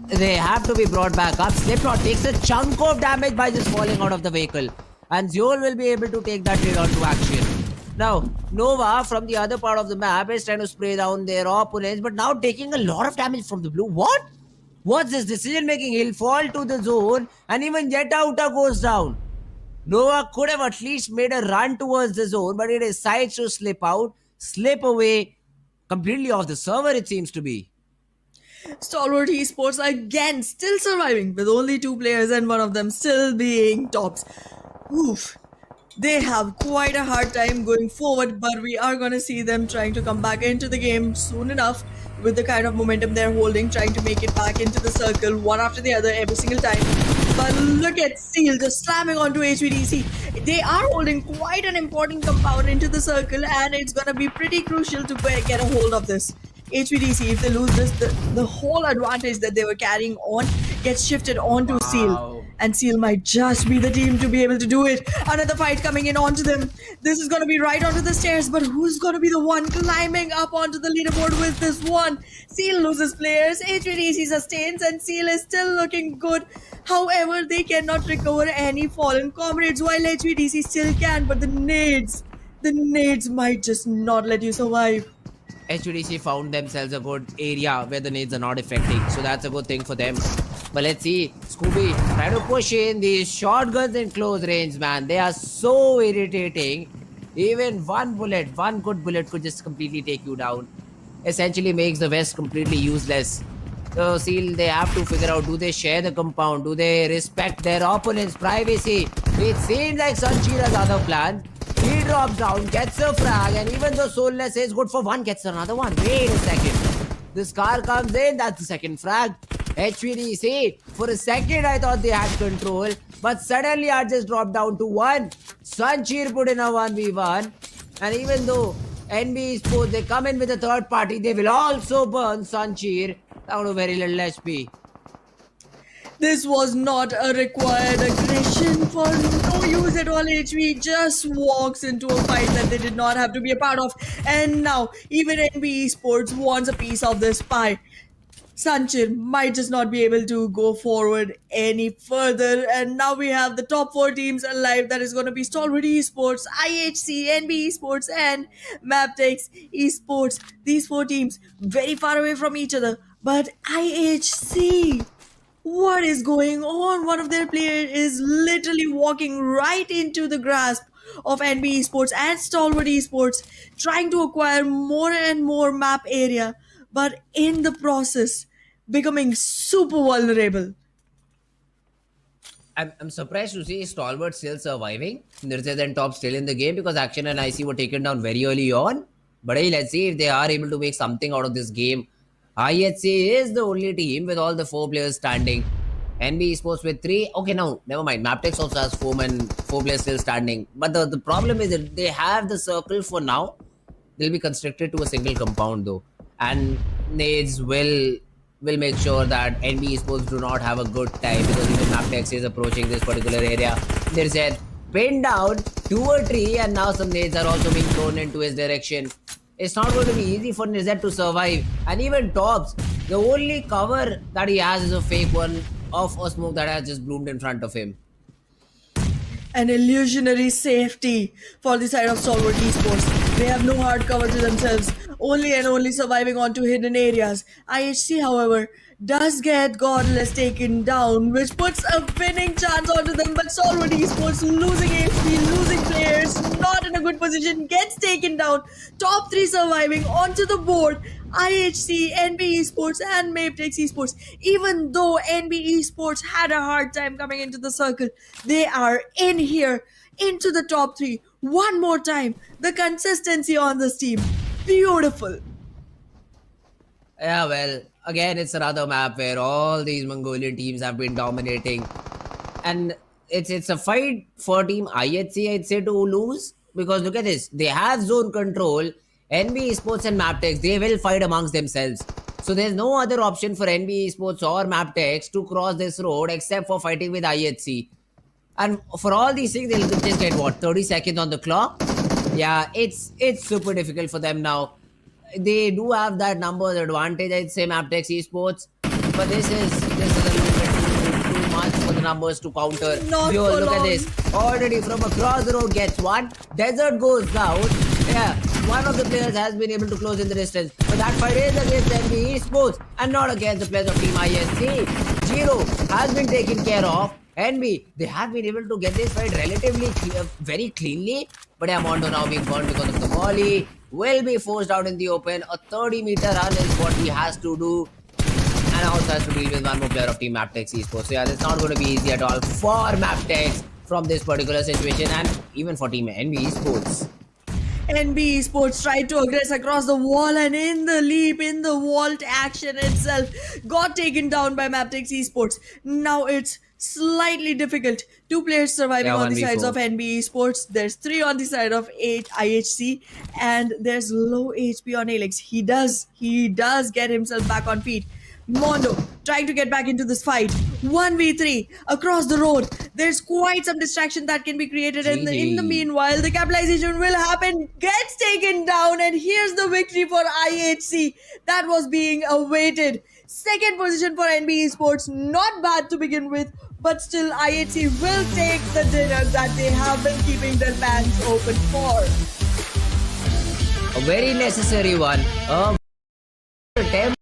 They have to be brought back up. Slipknot takes a chunk of damage by just falling out of the vehicle, and Zul will be able to take that trade onto action. Now, Nova from the other part of the map is trying to spray down their opponents, but now taking a lot of damage from the blue. What? What's this decision making? He'll fall to the zone, and even Jet Outer goes down. Nova could have at least made a run towards the zone, but he decides to slip out, slip away completely off the server, it seems to be. Stalwart Esports again still surviving with only 2 players and one of them still being tops. Oof. They have quite a hard time going forward, but we are going to see them trying to come back into the game soon enough with the kind of momentum they're holding, trying to make it back into the circle one after the other every single time. But look at Seal just slamming onto HVDC. They are holding quite an important compound into the circle, and it's going to be pretty crucial to get a hold of this. HVDC, if they lose this, the whole advantage that they were carrying on gets shifted onto Seal. and Seal might just be the team to be able to do it. Another fight coming in onto them. This is going to be right onto the stairs, but who's going to be the one climbing up onto the leaderboard with this one? Seal loses players, HVDC sustains, and Seal is still looking good. However, they cannot recover any fallen comrades while HVDC still can, but the nades might just not let you survive. HVDC found themselves a good area where the nades are not affecting, so that's a good thing for them. But let's see, Scooby try to push in these shotguns in close range, man. They are so irritating. Even one bullet, one good bullet could just completely take you down. Essentially makes the West completely useless. So Seal, they have to figure out, do they share the compound? Do they respect their opponent's privacy? It seems like Sanchira's other plan. He drops down, gets a frag, and even though Soulless is good for one, gets another one. Wait a second. This car comes in, that's the second frag. HVDC, for a second I thought they had control, but suddenly I just dropped down to one. Sanchir put in a 1v1, and even though NB Sports, they come in with a third party, they will also burn Sanchir down to very little HP. This was not a required aggression for no use at all. HV just walks into a fight that they did not have to be a part of. And now, even NB Sports wants a piece of this pie. Sanchir might just not be able to go forward any further. And now we have the top four teams alive. That is going to be Stalwart Esports, IHC, NB Esports, and Maptex Esports. These four teams very far away from each other. But IHC, what is going on? One of their players is literally walking right into the grasp of NB Esports and Stalwart Esports, trying to acquire more and more map area, but in the process, becoming super vulnerable. I'm surprised to see Stalwart still surviving. Nirjay and Top still in the game because Action and IC were taken down very early on. But hey, let's see if they are able to make something out of this game. IHC is the only team with all the four players standing. NB Esports with three. Okay, no, never mind. Maptex also has four players still standing. But the problem is that they have the circle for now. They'll be constricted to a single compound though. And Nades will make sure that NB Esports do not have a good time because even Maptex is approaching this particular area. There's a pin down to a tree and now some nades are also being thrown into his direction. It's not going to be easy for Nizet to survive. And even Tops, the only cover that he has is a fake one of a smoke that has just bloomed in front of him. An illusionary safety for the side of Stalwart Esports. They have no hard cover to themselves, only and only surviving onto hidden areas. IHC, however, does get Godless taken down, which puts a winning chance onto them, but Stalwart Esports losing HP, losing players, not in a good position, gets taken down. Top 3 surviving onto the board. IHC, NB Esports, and Maptex Esports. Even though NB Esports had a hard time coming into the circle, they are in here, into the top 3. One more time. The consistency on this team. Beautiful. Yeah, well, again, it's another map where all these Mongolian teams have been dominating. And it's a fight for Team IHC, I'd say, to lose. Because look at this. They have zone control. NB Esports and Maptex, they will fight amongst themselves. So there's no other option for NB Esports or Maptex to cross this road except for fighting with IHC. And for all these things, they'll just get what, 30 seconds on the clock? Yeah, it's super difficult for them now. They do have that numbers advantage, I'd say, Maptex Esports. But this is a little bit too much for the numbers to counter. Not Yo, for look long. at this. Already from across the road gets one. Desert goes down. Yeah, one of the players has been able to close in the distance. But that fight is against NB Esports and not against the players of Team ISC. Giro has been taken care of. NB, they have been able to get this fight relatively very cleanly. But Amondo now being burned because of the volley. Will be forced out in the open. A 30-meter run is what he has to do. And also has to deal with one more player of Team Maptex Esports. So yeah, it's not going to be easy at all for Maptex from this particular situation and even for Team NB Esports. NB Esports tried to aggress across the wall and in the leap, in the vault action itself, got taken down by Maptex Esports. Now it's slightly difficult. 2 players surviving Yeah, on the 1v4. sides of NB Esports. There's 3 on the side of IHC and there's low HP on Alex. He does get himself back on feet. Mondo trying to get back into this fight. 1v3 across the road. There's quite some distraction that can be created, and in the GG. meanwhile, the capitalization will happen, gets taken down, and here's the victory for IHC that was being awaited. Second position for NB Esports, not bad to begin with, but still IHC will take the dinner that they have been keeping their fans open for. A very necessary one. Attempt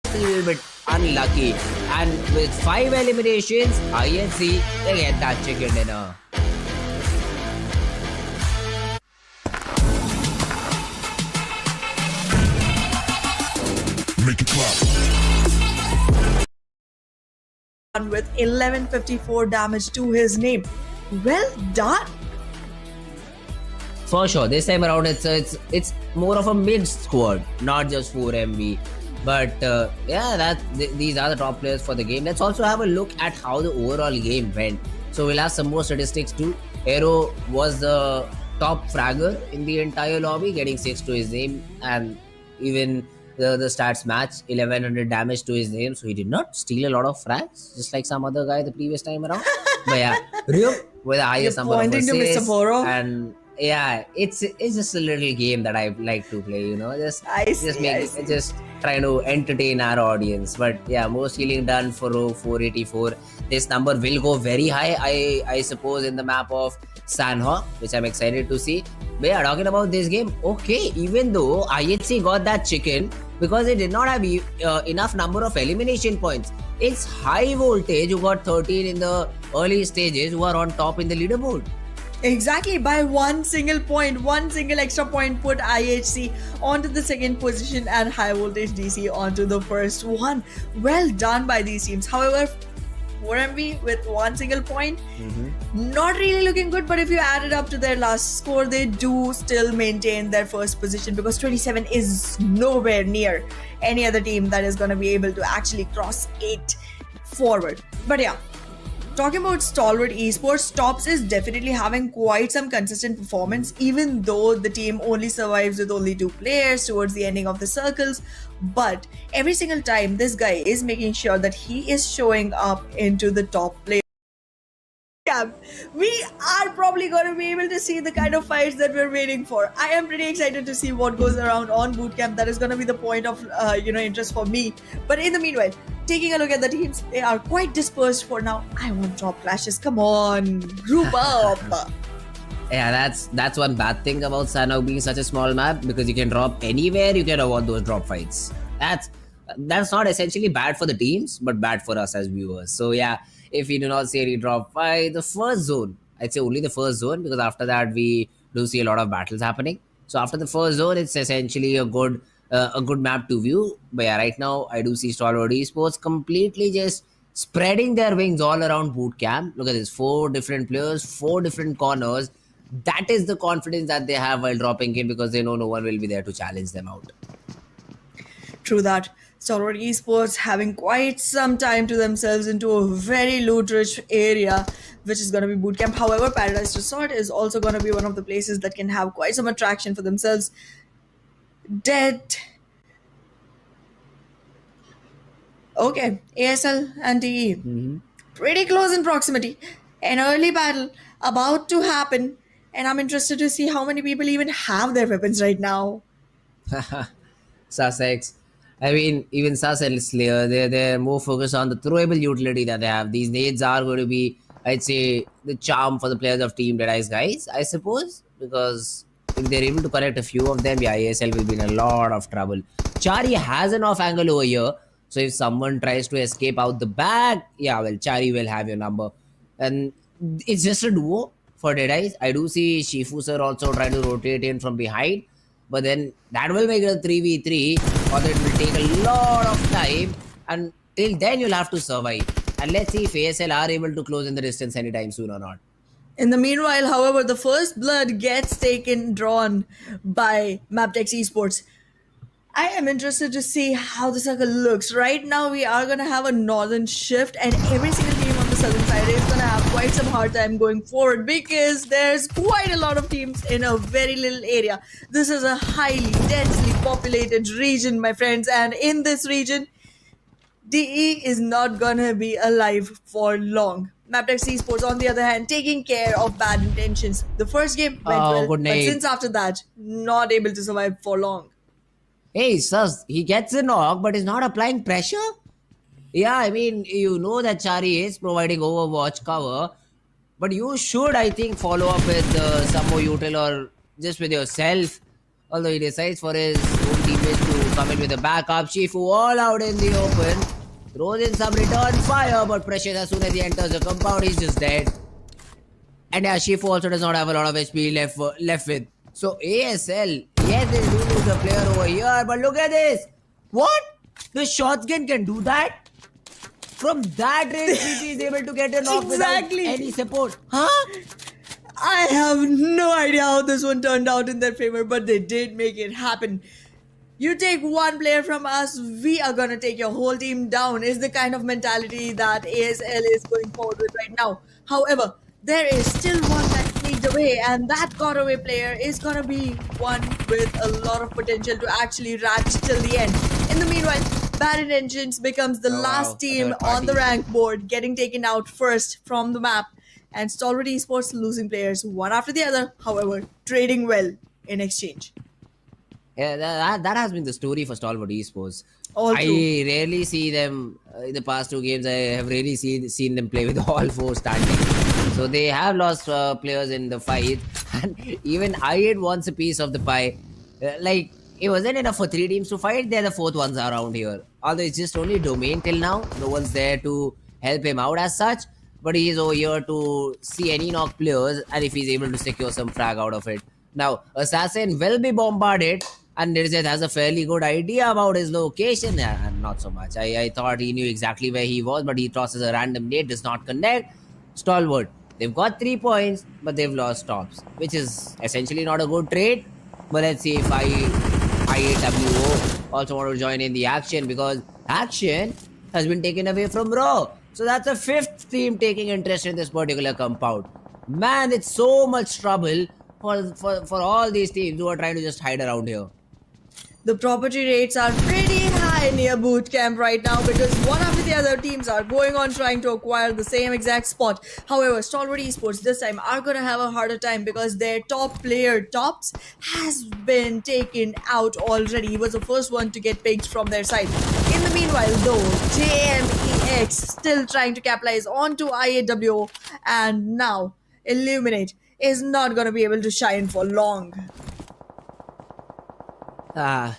a little bit unlucky. And with 5 eliminations, INC, they get that chicken dinner. Make it clap. With 1154 damage to his name. Well done. For sure, this time around it's more of a mid squad, not just 4 MV. But yeah, these are the top players for the game. Let's also have a look at how the overall game went. So we'll have some more statistics too. Aero was the top fragger in the entire lobby, getting 6 to his name, and even the stats match 1100 damage to his name. So he did not steal a lot of frags, just like some other guy the previous time around. But yeah, Ryuk with the highest You're number of pointing to Mr. assists, Boro? and yeah, it's just a little game that I like to play. You know, just I see. just trying to entertain our audience. But yeah, most healing done for 484. This number will go very high, I suppose, in the map of Sanhok, which I'm excited to see. But yeah, talking about this game, okay, even though IHC got that chicken because it did not have enough number of elimination points, it's high voltage who got 13 in the early stages who are on top in the leaderboard. Exactly, by one single point, one single extra point put IHC onto the second position and High Voltage DC onto the first one. Well done by these teams. However, 4MV with one single point, not really looking good, but if you add it up to their last score, they do still maintain their first position because 27 is nowhere near any other team that is going to be able to actually cross 8 forward. But yeah, talking about Stalwart Esports, Tops is definitely having quite some consistent performance, even though the team only survives with only 2 players towards the ending of the circles. But every single time, this guy is making sure that he is showing up into the top play. We are probably going to be able to see the kind of fights that we're waiting for. I am pretty excited to see what goes around on bootcamp. That is going to be the point of interest for me. But in the meanwhile, taking a look at the teams, they are quite dispersed for now. I want top clashes. Come on, group up. Yeah, that's one bad thing about Sanhok being such a small map, because you can drop anywhere, you can avoid those drop fights. That's not essentially bad for the teams, but bad for us as viewers. So yeah, if we do not see any drop fight, the first zone, I'd say only the first zone, because after that we do see a lot of battles happening. So after the first zone, it's essentially a good map to view. But yeah, right now I do see Stalwart Esports completely just spreading their wings all around bootcamp. Look at this, 4 different players, 4 different corners. That is the confidence that they have while dropping in, because they know no one will be there to challenge them out. True that. Stalwart Esports having quite some time to themselves into a very loot-rich area, which is going to be bootcamp. However, Paradise Resort is also going to be one of the places that can have quite some attraction for themselves. Dead. Okay, ASL and DE. Pretty close in proximity. An early battle about to happen, and I'm interested to see how many people even have their weapons right now. Sussex. I mean, even Sussex and Slayer, they're more focused on the throwable utility that they have. These nades are going to be, I'd say, the charm for the players of Team Deadice guys, I suppose, because if they're able to connect a few of them, the ISL will be in a lot of trouble. Chari has an off angle over here, so if someone tries to escape out the back, yeah, well, Chari will have your number. And it's just a duo for Deadice. I do see Shifu sir also trying to rotate in from behind, but then that will make it a 3v3, or it will take a lot of time, and till then you'll have to survive. And let's see if ASL are able to close in the distance anytime soon or not. In the meanwhile, however, the first blood gets drawn by Maptex Esports. I am interested to see how the circle looks. Right now, we are going to have a northern shift, and every single team on the southern side is going to have quite some hard time going forward, because there's quite a lot of teams in a very little area. This is a highly, densely populated region, my friends, and in this region, DE is not gonna be alive for long. Maptex Esports, on the other hand, taking care of bad intentions. The first game went Oh, well, good but name. since after that, not able to survive for long. Hey, sus, he gets a knock, but is not applying pressure? Yeah, I mean, you know that Chari is providing Overwatch cover, but you should, I think, follow up with some more util or just with yourself. Although he decides for his own teammates to come in with a backup, Shifu all out in the open, throws in some return fire, but pressure as soon as he enters the compound, he's just dead. And yeah, Shifu also does not have a lot of HP left with. So ASL, yes, they do lose a player over here, but look at this. What? The shotgun can do that? From that range, CT is able to get a knock without Exactly. any support. Huh? I have no idea how this one turned out in their favor, but they did make it happen. You take one player from us, we are gonna take your whole team down, is the kind of mentality that ASL is going forward with right now. However, there is still one that sneaked away, and that got away player is gonna be one with a lot of potential to actually ratchet till the end. In the meanwhile, Bad Intentions becomes the Oh last wow, a team third on the party. rank board, getting taken out first from the map, and Stalwart Esports losing players one after the other, however, trading well in exchange. Yeah, that has been the story for Stalwart Esports. All I true. rarely see them in the past two games. I have really seen them play with all four standing. So they have lost players in the fight, and even I had wants a piece of the pie. Like it wasn't enough for three teams to fight. They're the fourth ones around here. Although it's just only domain till now. No one's there to help him out as such. But he is over here to see any knock players, and if he's able to secure some frag out of it. Now, Assassin will be bombarded, and Nirzet has a fairly good idea about his location. Not so much. I thought he knew exactly where he was, but he tosses a random nade, does not connect. Stalwart. They've got 3 points, but they've lost tops, which is essentially not a good trade. But let's see if IAWO also want to join in the action because action has been taken away from Raw. So that's a fifth team taking interest in this particular compound. Man, it's so much trouble for all these teams who are trying to just hide around here. The property rates are pretty high near boot camp right now because one after the other teams are going on trying to acquire the same exact spot. However, Stalwart Esports this time are gonna have a harder time because their top player Tops has been taken out already. He was the first one to get picked from their side. In the meanwhile, though, JMEX still trying to capitalize onto IAWO, and now Illuminate is not gonna be able to shine for long. Ah,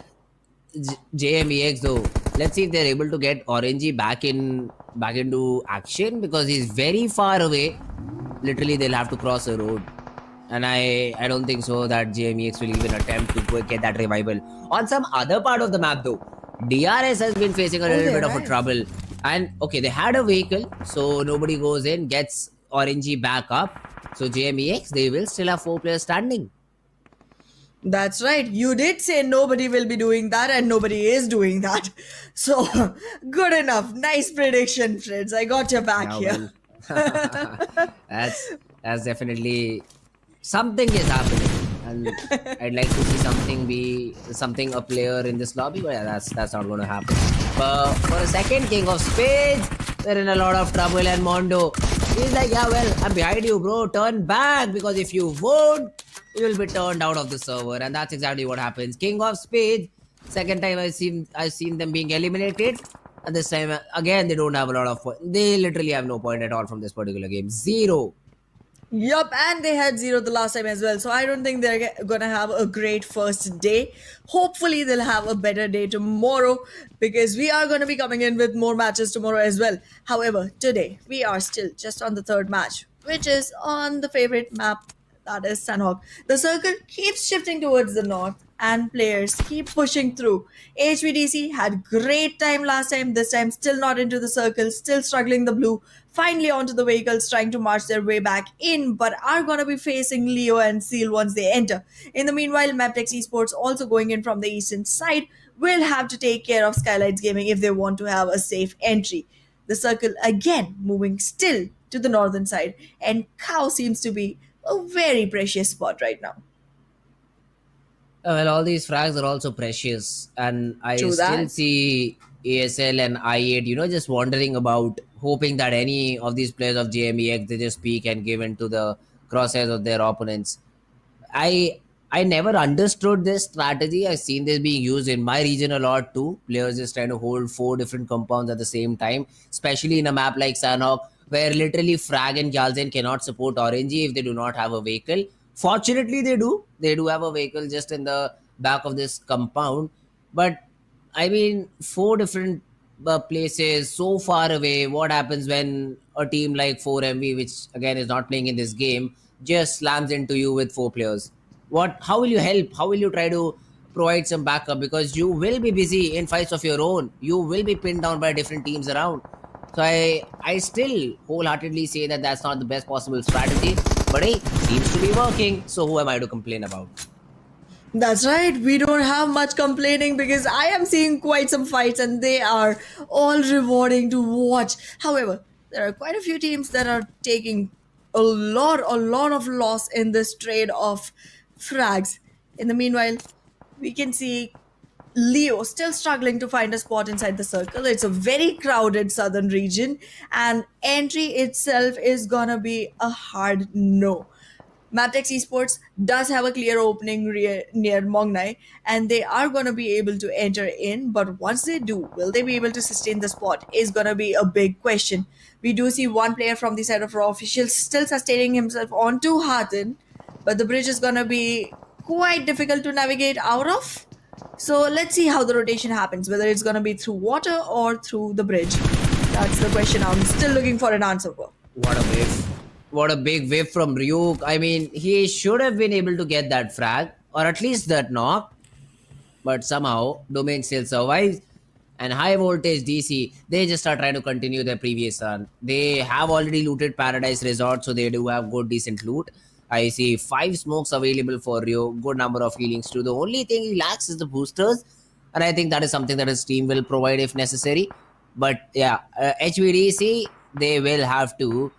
JMEX though. Let's see if they're able to get Orangey back into action because he's very far away. Literally, they'll have to cross a road, and I don't think so that JMEX will even attempt to get that revival. On some other part of the map though, DRS has been facing a Oh, little they're bit of a right. trouble. And okay, they had a vehicle, so nobody goes in, gets Orangey back up. So JMEX, they will still have 4 players standing. That's right. You did say nobody will be doing that, and nobody is doing that. So, good enough. Nice prediction, friends. I got your back Yeah, here. well, that's definitely something is happening, and I'd like to see something a player in this lobby, but yeah, that's not going to happen. But for a second, King of Spades, they're in a lot of trouble, and Mondo, he's like, yeah, well, I'm behind you, bro. Turn back because if you won't, you will be turned out of the server, and that's exactly what happens. King of Spades. Second time I've seen them being eliminated. And this time, again, they don't have a lot of point. They literally have no point at all from this particular game. Zero. Yup, and they had zero the last time as well. So I don't think they're gonna have a great first day. Hopefully, they'll have a better day tomorrow because we are gonna be coming in with more matches tomorrow as well. However, today we are still just on the third match, which is on the favorite map, that is Sunhawk. The circle keeps shifting towards the north and players keep pushing through. HVDC had great time last time, this time still not into the circle, still struggling the blue, finally onto the vehicles trying to march their way back in, but are gonna be facing Leo and Seal once they enter. In the meanwhile, Maptex Esports also going in from the eastern side will have to take care of Skylights Gaming if they want to have a safe entry. The circle again moving still to the northern side, and Cow seems to be a very precious spot right now. Well, all these frags are also precious, and I True still that. see ASL and I8, just wandering about, hoping that any of these players of JMEX they just peek and give into the crosshairs of their opponents. I I never understood this strategy. I've seen this being used in my region a lot too. Players just trying to hold four different compounds at the same time, especially in a map like Sanhok, where literally Frag and Gyalzen cannot support Orangey if they do not have a vehicle. Fortunately, they do. They do have a vehicle just in the back of this compound. But I mean, four different places so far away. What happens when a team like 4MV, which again is not playing in this game, just slams into you with four players? How will you help? How will you try to provide some backup? Because you will be busy in fights of your own. You will be pinned down by different teams around. So I still wholeheartedly say that that's not the best possible strategy. But hey, seems to be working. So who am I to complain about? That's right. We don't have much complaining because I am seeing quite some fights and they are all rewarding to watch. However, there are quite a few teams that are taking a lot of loss in this trade of frags. In the meanwhile, we can see Leo still struggling to find a spot inside the circle. It's a very crowded southern region, and entry itself is gonna be a hard no. Matex Esports does have a clear opening near Mongnai, and they are going to be able to enter in. But once they do, will they be able to sustain the spot? Is going to be a big question. We do see one player from the side of Raw officials still sustaining himself onto Harden, but the bridge is going to be quite difficult to navigate out of. So let's see how the rotation happens, whether it's going to be through water or through the bridge. That's the question I'm still looking for an answer for. What a wave. What a big wave from Ryuk. I mean, he should have been able to get that frag, or at least that knock. But somehow, Domain still survives. And high voltage DC, they just are trying to continue their previous run. They have already looted Paradise Resort, so they do have good, decent loot. I see 5 smokes available for Rio, good number of healings too. The only thing he lacks is the boosters, and I think that is something that his team will provide if necessary. But yeah, HVDC, they will have to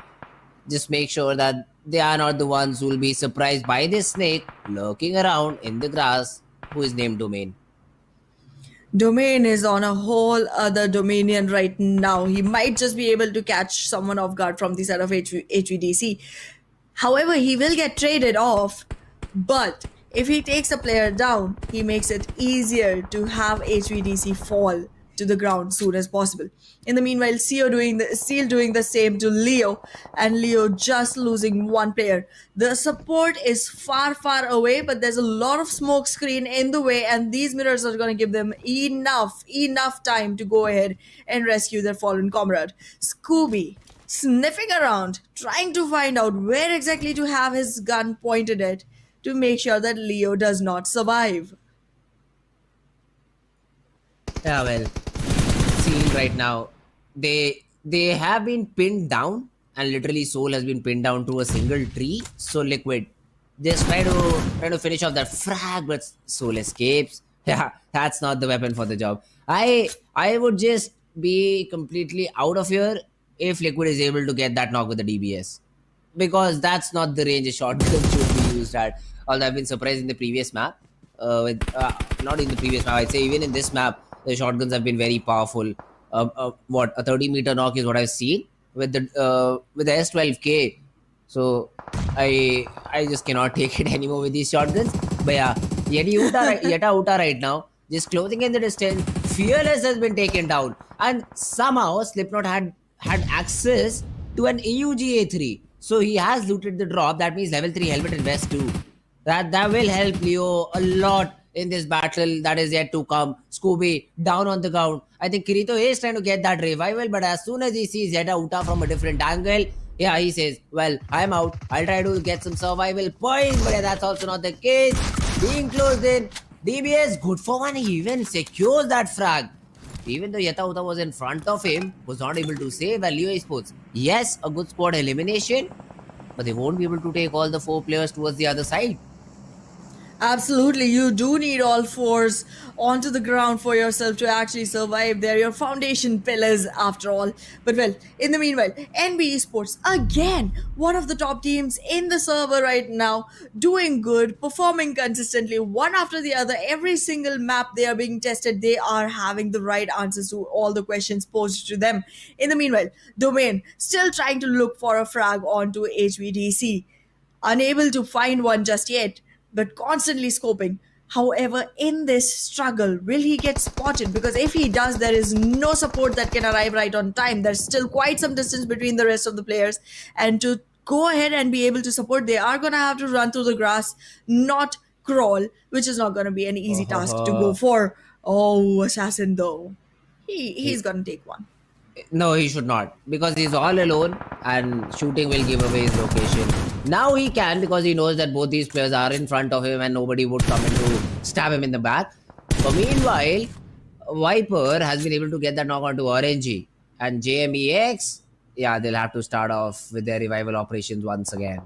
just make sure that they are not the ones who will be surprised by this snake lurking around in the grass, who is named Domain. Domain is on a whole other dominion right now. He might just be able to catch someone off guard from the side of HVDC. However, he will get traded off, but if he takes a player down, he makes it easier to have HVDC fall to the ground soon as possible. In the meanwhile, Seal doing the same to Leo, and Leo just losing one player. The support is far away, but there's a lot of smoke screen in the way, and these mirrors are going to give them enough time to go ahead and rescue their fallen comrade. Scooby sniffing around, trying to find out where exactly to have his gun pointed at to make sure that Leo does not survive. Yeah, well, seeing right now, they have been pinned down, and literally Soul has been pinned down to a single tree. So Liquid just try to finish off that frag, but Soul escapes. Yeah, that's not the weapon for the job. I would just be completely out of here if Liquid is able to get that knock with the DBS, because that's not the range a shotgun should be used at. Although I've been surprised in the previous map, not in the previous map, I'd say even in this map, the shotguns have been very powerful. What a 30-meter knock is what I've seen with the S12K. So I just cannot take it anymore with these shotguns. But yeah, Yeta Uta right now, just closing in the distance. Fearless has been taken down, and somehow Slipknot had access to an AUG A3. So he has looted the drop. That means level 3 helmet and vest too. That will help Leo a lot in this battle that is yet to come. Scooby down on the ground. I think Kirito is trying to get that revival, but as soon as he sees Yeta Uta from a different angle, yeah, he says, well, I'm out. I'll try to get some survival points, but yeah, that's also not the case. Being closed in. DBS, good for one. He even secures that frag. Even though Yeta Uta was in front of him, was not able to save Leo Esports. Yes, a good squad elimination, but they won't be able to take all the 4 players towards the other side. Absolutely, you do need all fours onto the ground for yourself to actually survive. They're your foundation pillars, after all. But well, in the meanwhile, NB Esports, again, one of the top teams in the server right now, doing good, performing consistently, one after the other. Every single map they are being tested, they are having the right answers to all the questions posed to them. In the meanwhile, Domain still trying to look for a frag onto HVDC, unable to find one just yet, but constantly scoping. However, in this struggle, will he get spotted? Because if he does, there is no support that can arrive right on time. There's still quite some distance between the rest of the players. And to go ahead and be able to support, they are going to have to run through the grass, not crawl, which is not going to be an easy task to go Uh, for. Oh, Assassin, though. He's he, going to take one. no, he should not because he's all alone and shooting will give away his location. Now he can because he knows that both these players are in front of him and nobody would come in to stab him in the back. But meanwhile, Viper has been able to get that knock onto RNG and JMEX. Yeah, they'll have to start off with their revival operations once again.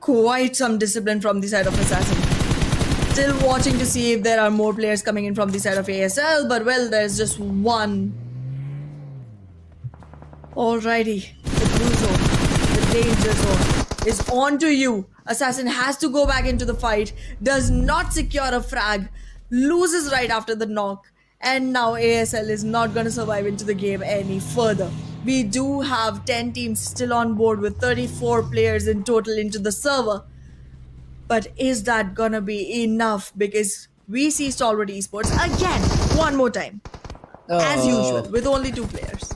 Quite some discipline from the side of Assassin. Still watching to see if there are more players coming in from the side of ASL, but well, there's just one. Alrighty, the blue zone, the danger zone is on to you. Assassin has to go back into the fight, does not secure a frag, loses right after the knock, and now ASL is not going to survive into the game any further. We do have 10 teams still on board with 34 players in total into the server. But is that gonna be enough? Because we see Stalwart Esports again, one more time, as usual, Oh, with only two players.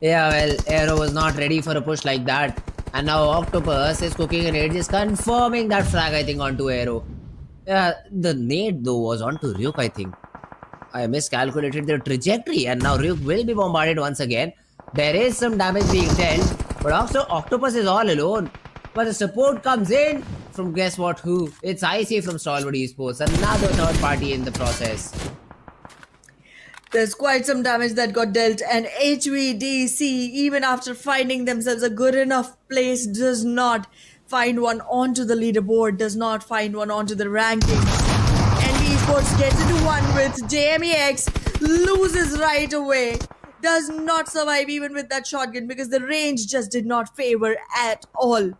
yeah, well, Aero was not ready for a push like that. And now Octopus is cooking an edge, is confirming that frag, I think, onto Aero. Yeah, the nade though was onto Ryuk, I think. I miscalculated the trajectory, and now Ryuk will be bombarded once again. There is some damage being dealt, but also Octopus is all alone. But the support comes in from guess what who? It's IC from Stalwart Esports, another third party in the process. There's quite some damage that got dealt, and HVDC, even after finding themselves a good enough place, does not find one onto the leaderboard, does not find one onto the rankings. NB Esports gets into one with JMEX, loses right away, does not survive even with that shotgun because the range just did not favor at all.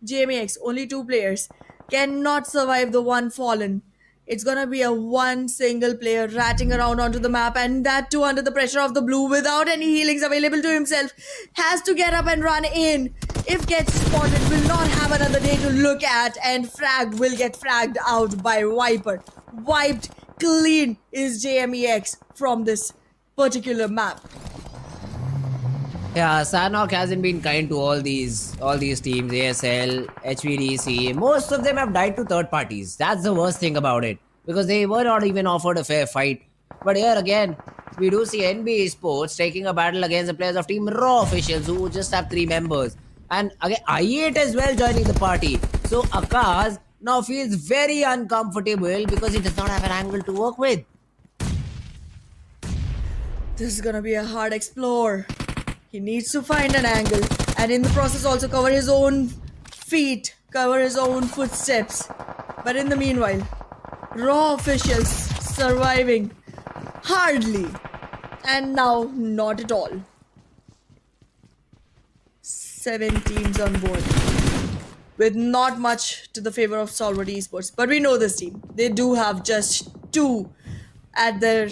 JMX, only two players, cannot survive the one fallen. It's gonna be a one single player ratting around onto the map, and that too under the pressure of the blue without any healings available to himself. Has to get up and run in. If gets spotted, will not have another day to look at, and frag will get fragged out by Viper. Wiped clean is JMEX from this particular map. Yeah, Sanok hasn't been kind to all these teams, ASL, HVDC. Most of them have died to third parties. That's the worst thing about it. Because they were not even offered a fair fight. But here again, we do see NBA Sports taking a battle against the players of Team Raw officials who just have 3 members. And again, I8 as well joining the party. So Akaz now feels very uncomfortable because he does not have an angle to work with. This is gonna be a hard explore. He needs to find an angle and in the process also cover his own feet, cover his own footsteps. But in the meanwhile, Raw officials surviving hardly and now not at all. 7 teams on board with not much to the favor of Stalwart Esports. But we know this team. They do have just 2 at their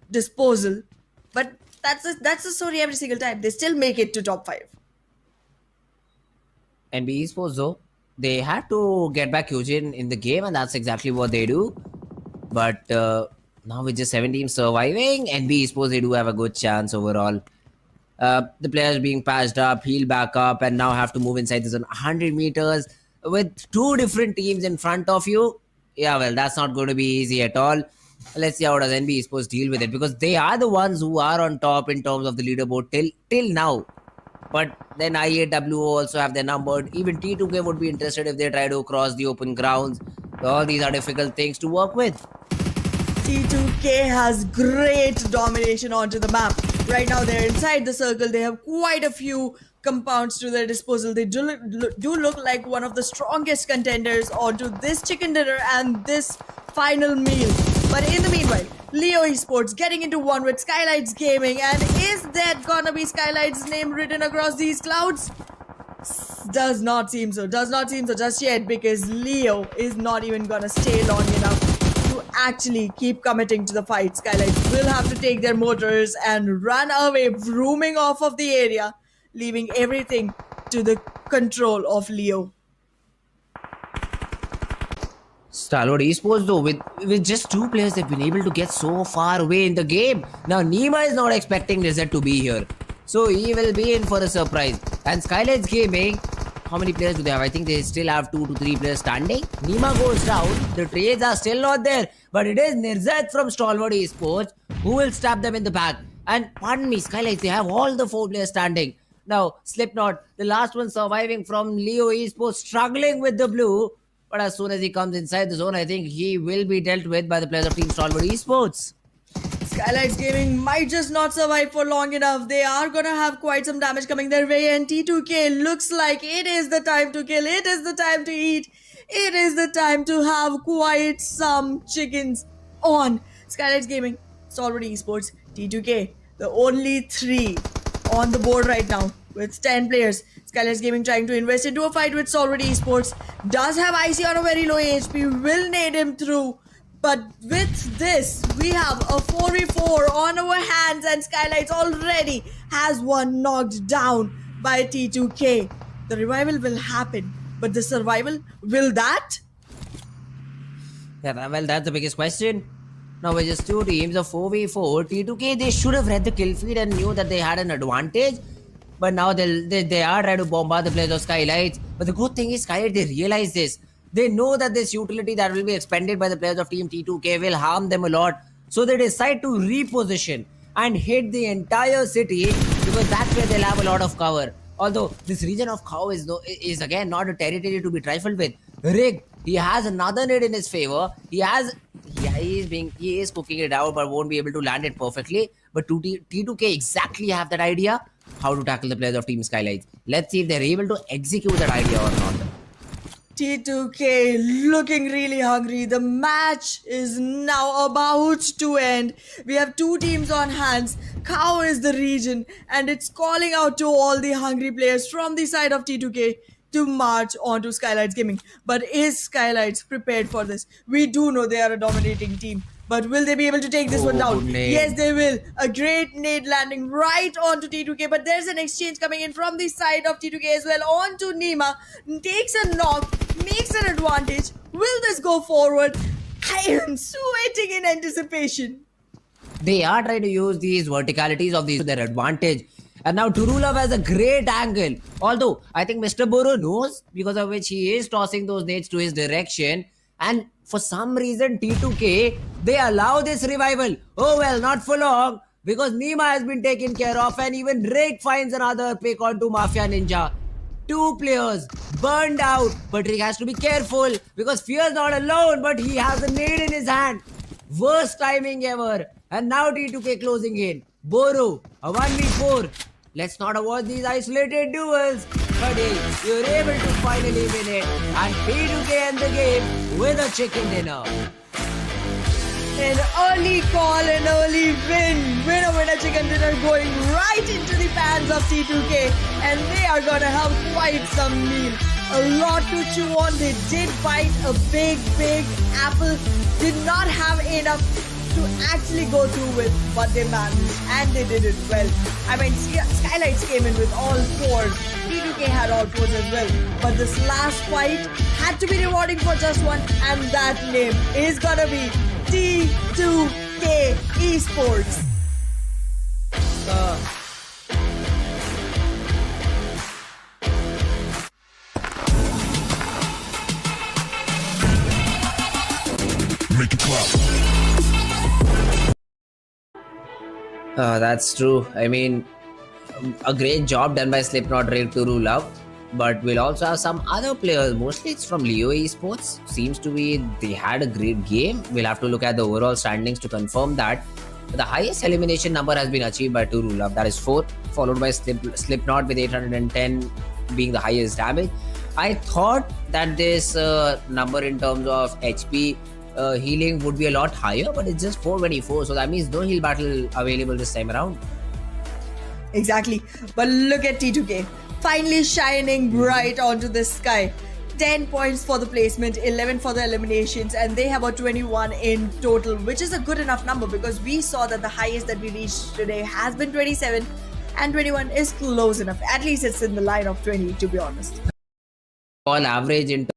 disposal. But that's the story every single time. They still make it to top 5. NBA Sports though, they had to get back Hyojin in the game, and that's exactly what they do. But now with just 7 teams surviving, NBA Sports they do have a good chance overall. The players being patched up, heal back up, and now have to move inside the zone 100 meters with 2 different teams in front of you. Yeah, well, that's not going to be easy at all. Let's see how does NBA Sports deal with it because they are the ones who are on top in terms of the leaderboard till now. But then IAWO also have their numbered. Even T2K would be interested if they try to cross the open grounds. All these are difficult things to work with. T2K has great domination onto the map. Right now they're inside the circle. They have quite a few compounds to their disposal. They do look like one of the strongest contenders onto this chicken dinner and this final meal. But in the meanwhile, Leo Esports getting into one with Skylights Gaming, and is that gonna be Skylights' name written across these clouds? Does not seem so. Does not seem so just yet, because Leo is not even gonna stay long enough to actually keep committing to the fight. Skylights will have to take their motors and run away, roaming off of the area, leaving everything to the control of Leo. Stalwart Esports, though, with just two players, they've been able to get so far away in the game. Now, Nima is not expecting Rizet to be here, so he will be in for a surprise. And Skylights Gaming, how many players do they have? I think they still have 2 to 3 players standing. Nima goes down, the trades are still not there, but it is Nirzat from Stalwart Esports who will stab them in the back. And pardon me, Skylights, they have all the 4 players standing. Now, Slipknot, the last one surviving from Leo Esports, struggling with the blue. But as soon as he comes inside the zone, I think he will be dealt with by the players of Team Stalwart Esports. Skylights Gaming might just not survive for long enough. They are gonna have quite some damage coming their way, and T2K looks like it is the time to kill. It is the time to eat. It is the time to have quite some chickens on. Skylights Gaming, Stalwart Esports, T2K, the only 3 on the board right now with 10 players. Skylights Gaming trying to invest into a fight with Stalwart Esports. Does have Icy on a very low HP. Will nade him through. But with this, we have a 4v4 on our hands, and Skylights already has one knocked down by T2K. The revival will happen, but the survival, will that? Yeah, well, that's the biggest question. Now, with just 2 teams of 4v4, T2K, they should have read the kill feed and knew that they had an advantage. But now they are trying to bombard the players of Skylights. But the good thing is, Skylights, they realize this. They know that this utility that will be expended by the players of Team T2K will harm them a lot. So they decide to reposition and hit the entire city, because that's where they'll have a lot of cover. Although this region of Cow is again not a territory to be trifled with. Rig, he has another nade in his favor. He is cooking it out, but won't be able to land it perfectly. But T2K exactly have that idea how to tackle the players of Team Skylights. Let's see if they're able to execute that idea or not. T2K looking really hungry. The match is now about to end. We have 2 teams on hands. Cow is the region, and it's calling out to all the hungry players from the side of T2K to march onto Skylights Gaming. But is Skylights prepared for this? We do know they are a dominating team, but will they be able to take this one down? Nade. Yes, they will. A great nade landing right onto T2K, but there's an exchange coming in from the side of T2K as well. Onto Nima, takes a knock, makes an advantage. Will this go forward? I am sweating in anticipation. They are trying to use these verticalities of these to their advantage. And now Turulov has a great angle. Although, I think Mr. Boro knows, because of which he is tossing those nades to his direction. And for some reason, T2K, they allow this revival. Oh well, not for long, because Nima has been taken care of, and even Rick finds another pick onto Mafia Ninja. 2 players burned out, but Rick has to be careful, because Fear's not alone, but he has a nade in his hand. Worst timing ever. And now T2K closing in. Boro, a 1v4. Let's not avoid these isolated duels. But hey, you're able to finally win it, and T2K end the game with a chicken dinner. An early call, an early win. Winner chicken dinner going right into the pans of T2K, and they are gonna have quite some meal. A lot to chew on. They did bite a big apple. Did not have enough to actually go through with, but they managed, and they did it well. I mean, Skylights came in with all 4s. T2K had all 4s as well. But this last fight had to be rewarding for just one, and that name is gonna be T2K Esports. Make it clap. That's true. I mean, a great job done by Slipknot Rig to rule out. But we'll also have some other players. Mostly it's from Leo Esports. Seems to be they had a great game. We'll have to look at the overall standings to confirm that. The highest elimination number has been achieved by Turulab, that is 4, followed by Slipknot with 810 being the highest damage. I thought that this number in terms of HP healing would be a lot higher, but it's just 424, so that means no heal battle available this time around. Exactly. But look at T2K. Finally shining bright onto the sky. 10 points for the placement, 11 for the eliminations, and they have a 21 in total, which is a good enough number because we saw that the highest that we reached today has been 27, and 21 is close enough. At least it's in the line of 20, to be honest. All average in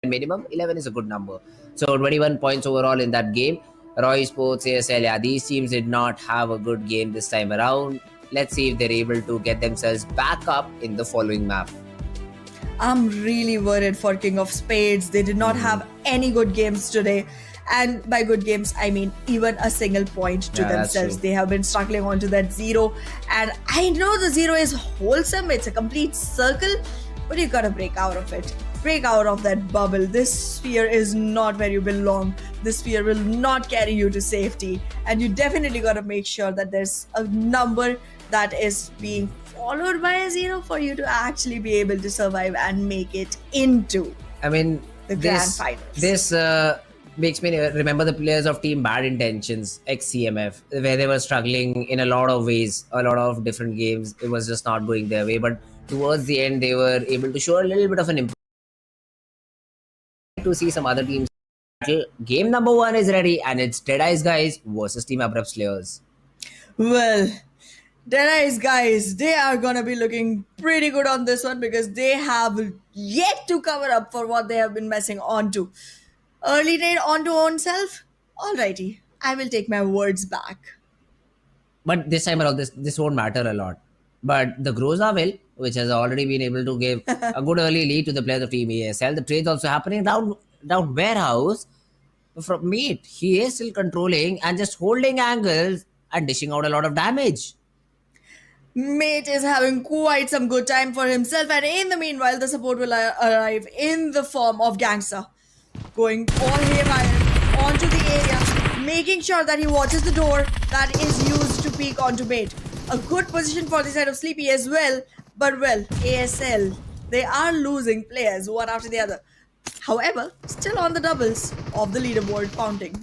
minimum, 11 is a good number. So 21 points overall in that game. Roy Sports, ASL, yeah, these teams did not have a good game this time around. Let's see if they're able to get themselves back up in the following map. I'm really worried for King of Spades. They did not have any good games today. And by good games, I mean even a single point to Yeah, that's themselves. true. They have been struggling onto that 0. And I know the 0 is wholesome, it's a complete circle, but you gotta break out of it. Break out of that bubble. This sphere is not where you belong. This sphere will not carry you to safety. And you definitely gotta make sure that there's a number that is being followed by a 0 for you to actually be able to survive and make it into I mean, the grand finals. This makes me remember the players of Team Bad Intentions, ex-CMF, where they were struggling in a lot of ways, a lot of different games. It was just not going their way. But towards the end, they were able to show a little bit of an improvement. To see some other teams. Game number 1 is ready, and it's Dead Eyes Guys versus Team Abrupt Slayers. Well, Deadies guys, they are gonna be looking pretty good on this one because they have yet to cover up for what they have been messing onto. Early raid onto own self? Alrighty, I will take my words back. But this time around, this won't matter a lot. But the Groza will, which has already been able to give a good early lead to the players of Team ESL. The trade's also happening down warehouse. From Mate, he is still controlling and just holding angles and dishing out a lot of damage. Mate is having quite some good time for himself, and in the meanwhile, the support will arrive in the form of Gangsta. Going all haywire onto the area, making sure that he watches the door that is used to peek onto Mate. A good position for the side of Sleepy as well, but well, ASL, they are losing players one after the other. However, still on the doubles of the leaderboard counting.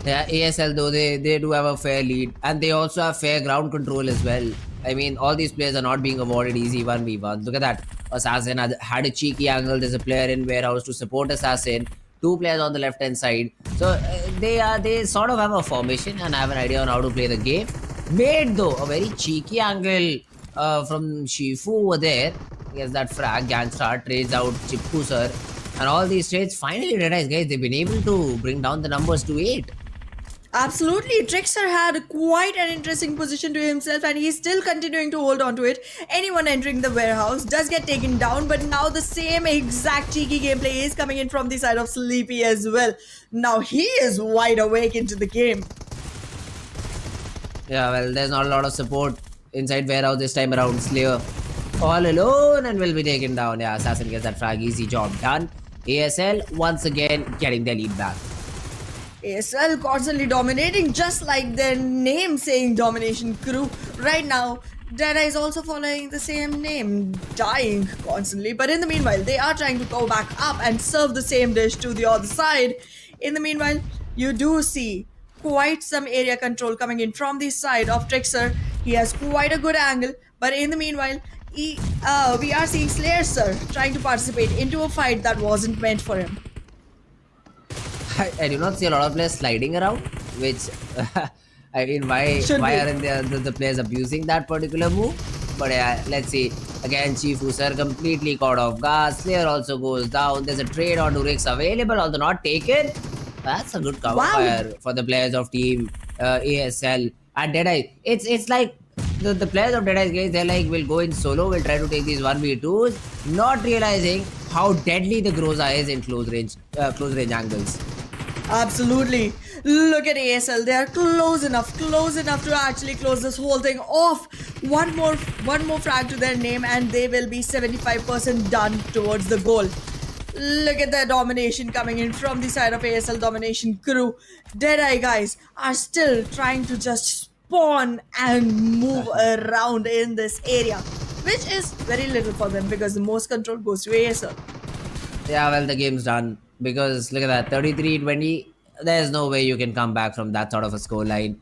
Yeah, ASL though, they do have a fair lead, and they also have fair ground control as well. I mean, all these players are not being awarded easy 1v1. Look at that. Assassin had a cheeky angle. There's a player in warehouse to support Assassin. 2 players on the left hand side. So they sort of have a formation and have an idea on how to play the game. Made though a very cheeky angle from Shifu over there. Gets that frag. Gangstar trades out Chipku sir, and all these trades finally realize, guys, they've been able to bring down the numbers to 8. Absolutely, Trickster had quite an interesting position to himself and he's still continuing to hold on to it. Anyone entering the warehouse does get taken down, but now the same exact cheeky gameplay is coming in from the side of Sleepy as well. Now he is wide awake into the game. Yeah, well, there's not a lot of support inside warehouse this time around. Slayer all alone and will be taken down. Yeah, Assassin gets that frag. Easy job done. ASL once again getting their lead back. ASL constantly dominating, just like their name saying domination crew. Right now, Dada is also following the same name, dying constantly. But in the meanwhile, they are trying to go back up and serve the same dish to the other side. In the meanwhile, you do see quite some area control coming in from the side of Trickster. He has quite a good angle, but in the meanwhile, we are seeing Slayer Sir trying to participate into a fight that wasn't meant for him. I do not see a lot of players sliding around, which I mean, why aren't the players abusing that particular move? But yeah, let's see. Again, Chief User completely caught off guard. Slayer also goes down. There's a trade on ONYX available, although not taken. That's a good cover fire for the players of Team ASL. And Deadeye, it's like the players of Deadeye, guys, they're like, we'll go in solo, we'll try to take these 1v2s, not realizing how deadly the Groza is in close range angles. Absolutely. Look at ASL. They are close enough to actually close this whole thing off. One more frag to their name and they will be 75% done towards the goal. Look at the domination coming in from the side of ASL Domination crew. Deadeye guys are still trying to just spawn and move around in this area, which is very little for them because the most control goes to ASL. Yeah, well, the game's done because look at that 33-20. There's no way you can come back from that sort of a score line.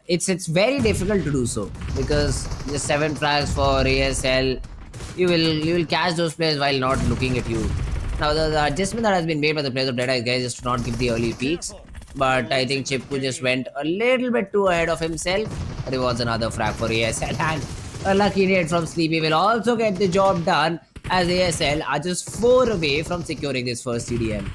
It's very difficult to do so because the 7 frags for ASL, you will catch those players while not looking at you. Now the adjustment that has been made by the players of Dead Eyes guys is to not give the early peaks. But I think Chipku just went a little bit too ahead of himself. Rewards another frag for ASL, and a lucky hit from Sleepy will also get the job done as ASL are just 4 away from securing this first CDM.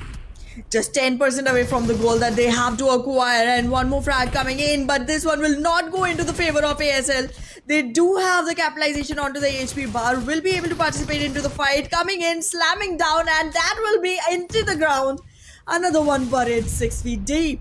Just 10% away from the goal that they have to acquire, and one more frag coming in, but this one will not go into the favor of ASL. They do have the capitalization onto the HP bar, will be able to participate into the fight, coming in, slamming down, and that will be into the ground. Another one buried 6 feet deep.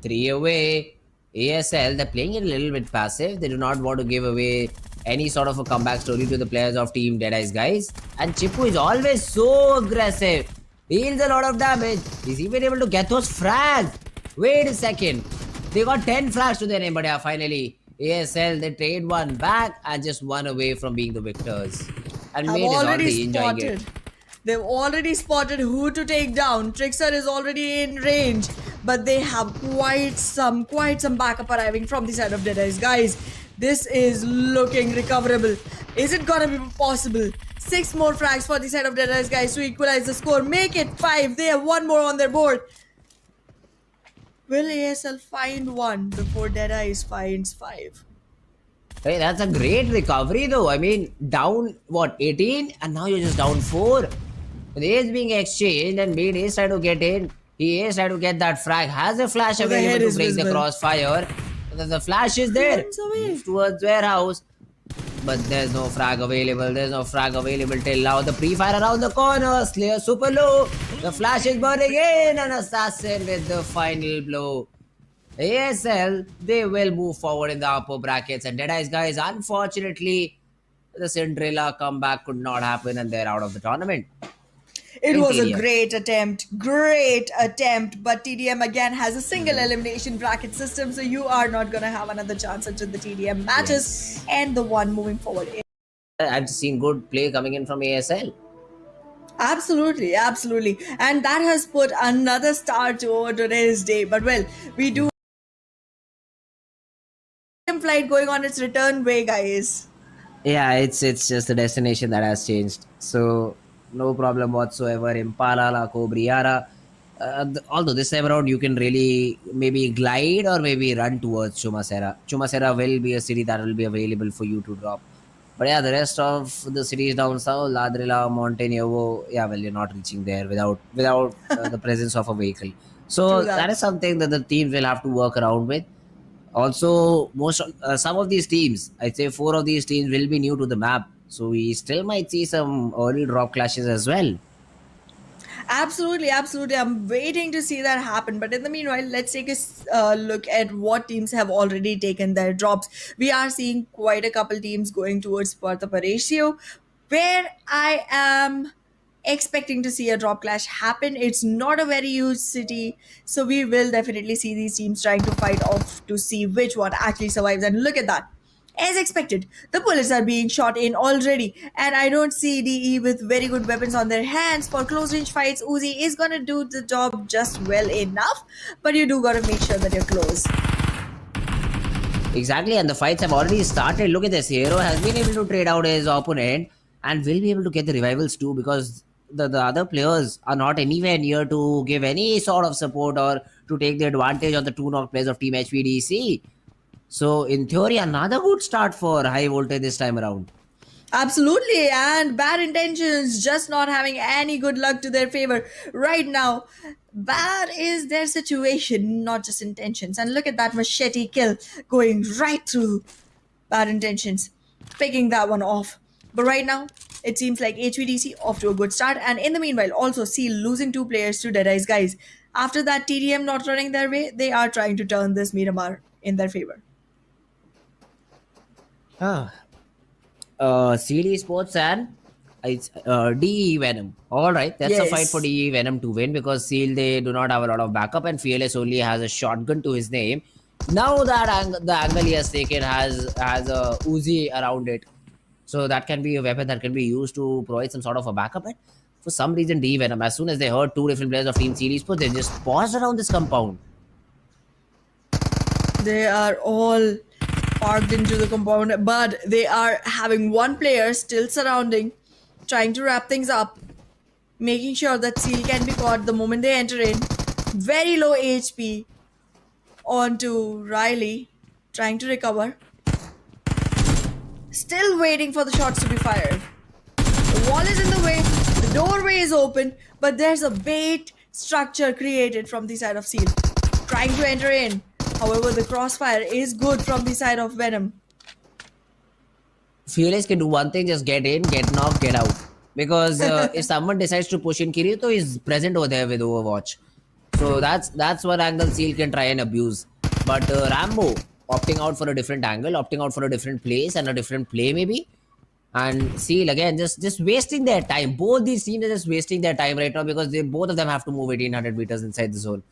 3 away. ASL, they're playing it a little bit passive. They do not want to give away any sort of a comeback story to the players of Team Deadeyes guys. And Chippu is always so aggressive. Deals a lot of damage. He's even able to get those frags. Wait a second. They got 10 frags to their name, but yeah, finally, ASL, they trade one back and just 1 away from being the victors. And Mate is already enjoying it. They've already spotted who to take down. Trickster is already in range, but they have quite some backup arriving from the side of Deadeyes. Guys, this is looking recoverable. Is it gonna be possible? 6 more frags for the side of Deadeyes guys to equalize the score. Make it 5. They have 1 more on their board. Will ASL find 1 before Deadeyes finds 5? Hey, that's a great recovery though. I mean, down what, 18? And now you're just down 4. The is being exchanged and Made is trying to get in. He is trying to get that frag. Has a flash available to break the crossfire. The flash is there. Moves towards warehouse. But there's no frag available. There's no frag available till now. The pre-fire around the corner. Slayer super low. The flash is burning in. And Assassin with the final blow. ASL, they will move forward in the upper brackets. And Deadeyes guys, unfortunately, the Cinderella comeback could not happen and they're out of the tournament. It was a great attempt, but TDM again has a single elimination bracket system, so you are not going to have another chance until the TDM matches and the one moving forward. I've seen good play coming in from ASL. Absolutely. And that has put another star to today's day. But well, we do flight going on its return way, guys. Yeah, it's just the destination that has changed. So no problem whatsoever. Impala, La Cobriara. Although this time around you can really maybe glide or maybe run towards Chumasera. Chumasera will be a city that will be available for you to drop. But yeah, the rest of the cities down south, Ladrilla, Montenevo, yeah, well, you're not reaching there without the presence of a vehicle. So that is something that the teams will have to work around with. Also, some of these teams, I'd say 4 of these teams will be new to the map. So we still might see some early drop clashes as well. Absolutely. I'm waiting to see that happen. But in the meanwhile, let's take a look at what teams have already taken their drops. We are seeing quite a couple teams going towards Puerto Parecio, where I am expecting to see a drop clash happen. It's not a very huge city, so we will definitely see these teams trying to fight off to see which one actually survives. And look at that. As expected, the bullets are being shot in already, and I don't see DE with very good weapons on their hands. For close range fights, Uzi is gonna do the job just well enough, but you do gotta make sure that you're close. Exactly, and the fights have already started. Look at this. Hero has been able to trade out his opponent and will be able to get the revivals too, because the other players are not anywhere near to give any sort of support or to take the advantage of the 2-knock players of Team HPDC. So, in theory, another good start for High Voltage this time around. Absolutely, and Bad Intentions just not having any good luck to their favor right now. Bad is their situation, not just intentions. And look at that machete kill going right through Bad Intentions, picking that one off. But right now, it seems like HVDC off to a good start. And in the meanwhile, also Seal losing 2 players to Deadeyes guys. After that TDM not running their way, they are trying to turn this Miramar in their favor. CD Sports and It's DE Venom. All right, that's a fight for Yes. DE Venom to win because Seal they do not have a lot of backup and Fearless only has a shotgun to his name. Now that the angle he has taken has a Uzi around it, so that can be a weapon that can be used to provide some sort of a backup. And for some reason, DE Venom, as soon as they heard two different players of Team Series, but they just paused around this compound. They are all parked into the compound, but they are having one player still surrounding, trying to wrap things up, making sure that Seal can be caught the moment they enter in. Very low HP onto Riley, trying to recover. Still waiting for the shots to be fired. The wall is in the way, the doorway is open, but there's a bait structure created from the side of Seal, trying to enter in. However, the crossfire is good from the side of Venom. Fearless can do one thing: just get in, get knocked, get out. Because if someone decides to push in, Kirito is present over there with Overwatch. So that's what angle Seal can try and abuse. But Rambo opting out for a different angle, opting out for a different place and a different play maybe. And Seal again just wasting their time. Both these teams are just wasting their time right now because they both of them have to move 1800 meters inside the zone.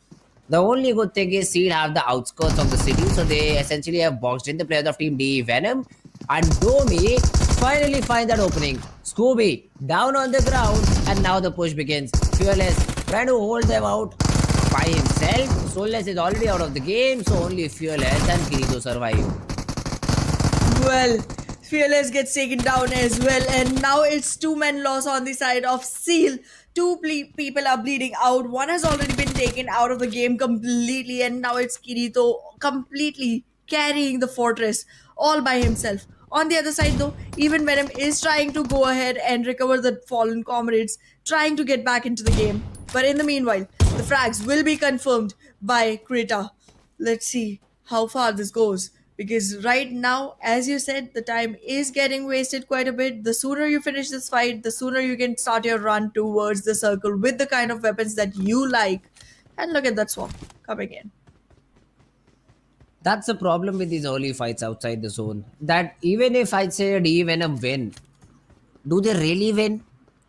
The only good thing is Seal have the outskirts of the city, so they essentially have boxed in the players of Team D Venom. And Domi finally find that opening. Scooby down on the ground, and now the push begins. Fearless trying to hold them out by himself. Soulless is already out of the game, so only Fearless and Kirito survive. Well, Fearless gets taken down as well, and now it's two men loss on the side of Seal. Two people are bleeding out. One has already been taken out of the game completely, and now it's Kirito completely carrying the fortress all by himself. On the other side, though, even Venom is trying to go ahead and recover the fallen comrades, trying to get back into the game. But in the meanwhile, the frags will be confirmed by Krita. Let's see how far this goes. Because right now, as you said, the time is getting wasted quite a bit. The sooner you finish this fight, the sooner you can start your run towards the circle with the kind of weapons that you like. And look at that swamp coming in. That's the problem with these early fights outside the zone. That even if I'd say a D Venom win, do they really win?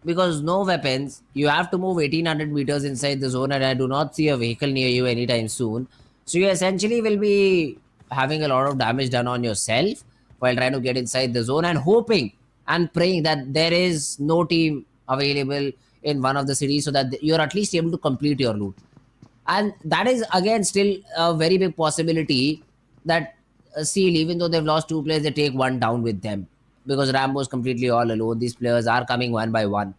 Because no weapons, you have to move 1800 meters inside the zone, and I do not see a vehicle near you anytime soon. So you essentially will be having a lot of damage done on yourself while trying to get inside the zone and hoping and praying that there is no team available in one of the cities so that you're at least able to complete your loot. And that is again still a very big possibility that Seal, even though they've lost two players, they take one down with them because Rambo is completely all alone. These players are coming one by one.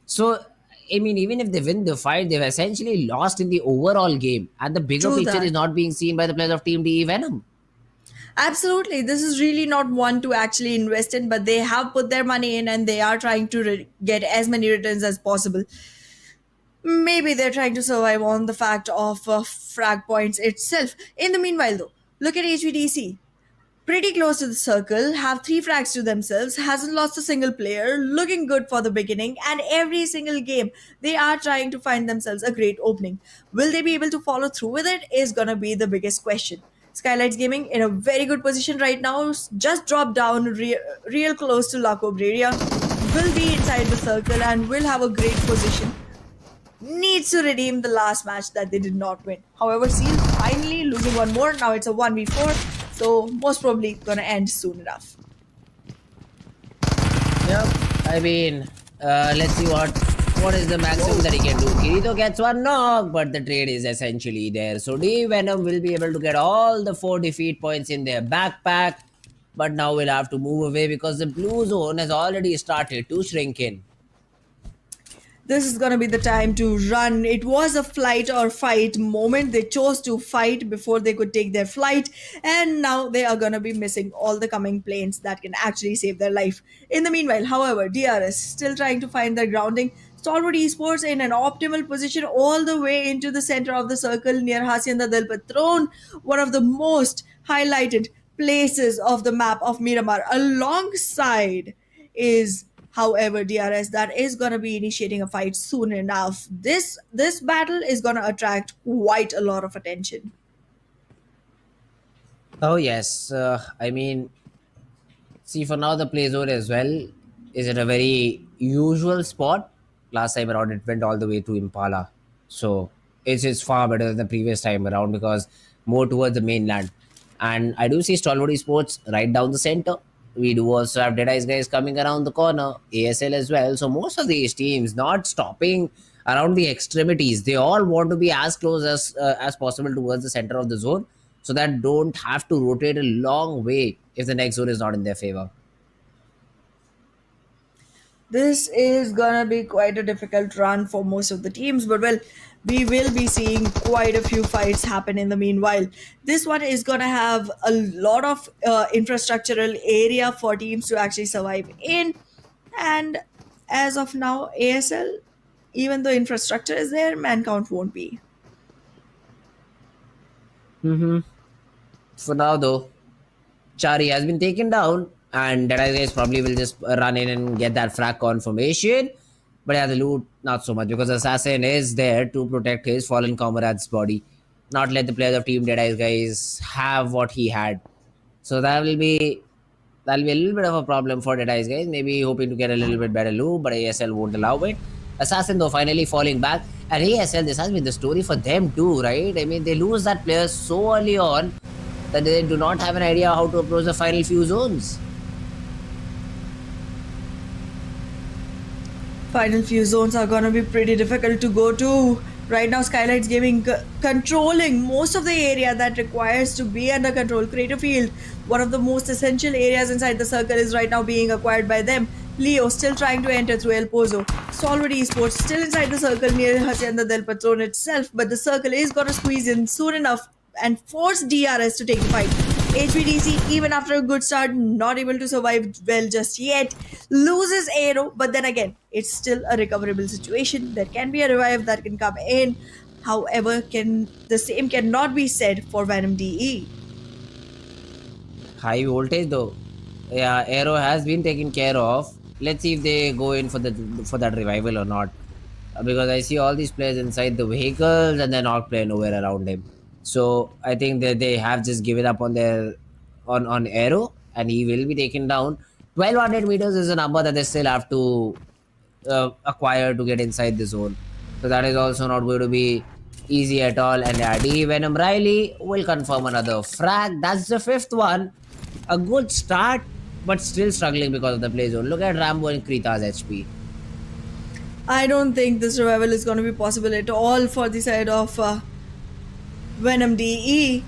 So, I mean, even if they win the fight, they've essentially lost in the overall game, and the bigger True picture is that. not being seen by the players of Team DE Venom. Absolutely. This is really not one to actually invest in, but they have put their money in and they are trying to get as many returns as possible. Maybe they're trying to survive on the fact of frag points itself. In the meanwhile, though, look at HVDC. Pretty close to the circle, have three frags to themselves, hasn't lost a single player, looking good for the beginning, and every single game they are trying to find themselves a great opening. Will they be able to follow through with it is gonna be the biggest question. Skylights Gaming in a very good position right now, just dropped down real close to La Cobreria, will be inside the circle and will have a great position, needs to redeem the last match that they did not win. However, Seal finally losing one more. Now it's a 1v4, so most probably gonna end soon enough. Yep. I mean, let's see what is the maximum that he can do. Kirito gets one knock, but the trade is essentially there. So D Venom will be able to get all the 4 defeat points in their backpack, but now we'll have to move away because the blue zone has already started to shrink in. This is gonna be the time to run. It was a flight or fight moment. They chose to fight before they could take their flight, and now they are gonna be missing all the coming planes that can actually save their life. In the meanwhile, however, DRS still trying to find their grounding. Stalwart Esports in an optimal position all the way into the center of the circle near Hacienda del Patron, one of the most highlighted places of the map of Miramar, alongside is however DRS that is going to be initiating a fight soon enough. This battle is going to attract quite a lot of attention. Oh yes, I mean, see for now the play zone as well. is it a very usual spot? Last time around, it went all the way to Impala, so it's far better than the previous time around because more towards the mainland. And I do see Stalwart Sports right down the center. We do also have Dead Eyes guys coming around the corner, ASL as well. So most of these teams not stopping around the extremities. They all want to be as close as possible towards the center of the zone, so that don't have to rotate a long way if the next zone is not in their favor. This is gonna be quite a difficult run for most of the teams, but well, we will be seeing quite a few fights happen in the meanwhile. This one is gonna have a lot of infrastructural area for teams to actually survive in, and as of now, ASL, even though infrastructure is there, man count won't be. Mm-hmm. For now, though, Chari has been taken down, and Dead Guys probably will just run in and get that frag confirmation. But yeah, the loot, not so much, because Assassin is there to protect his fallen comrade's body, not let the players of Team Dead Eyes guys have what he had. So that'll be a little bit of a problem for Dead Eyes guys. Maybe hoping to get a little bit better loot, but ASL won't allow it. Assassin though finally falling back, and ASL, this has been the story for them too, right? I mean, they lose that player so early on that they do not have an idea how to approach the final few zones. Final few zones are going to be pretty difficult to go to. Right now, Skylights Gaming controlling most of the area that requires to be under control. Crater Field, one of the most essential areas inside the circle, is right now being acquired by them. Leo still trying to enter through El Pozo. Stalwart Esports still inside the circle near Hacienda del Patron itself, but the circle is going to squeeze in soon enough and force DRS to take the fight. HVDC, even after a good start, not able to survive well just yet, loses Aero, but then again, it's still a recoverable situation. There can be a revive that can come in. However, can the same cannot be said for Venom DE. High voltage though. Yeah, Arrow has been taken care of. Let's see if they go in for that revival or not. Because I see all these players inside the vehicles and they're not playing nowhere around him. So I think that they have just given up on their on Arrow, and he will be taken down. 1200 meters is a number that they still have to acquire to get inside the zone. So that is also not going to be easy at all. And D Venom Riley will confirm another frag. That's the fifth one. A good start, but still struggling because of the play zone. Look at Rambo and Krita's HP. I don't think this revival is going to be possible at all for the side of Venom DE,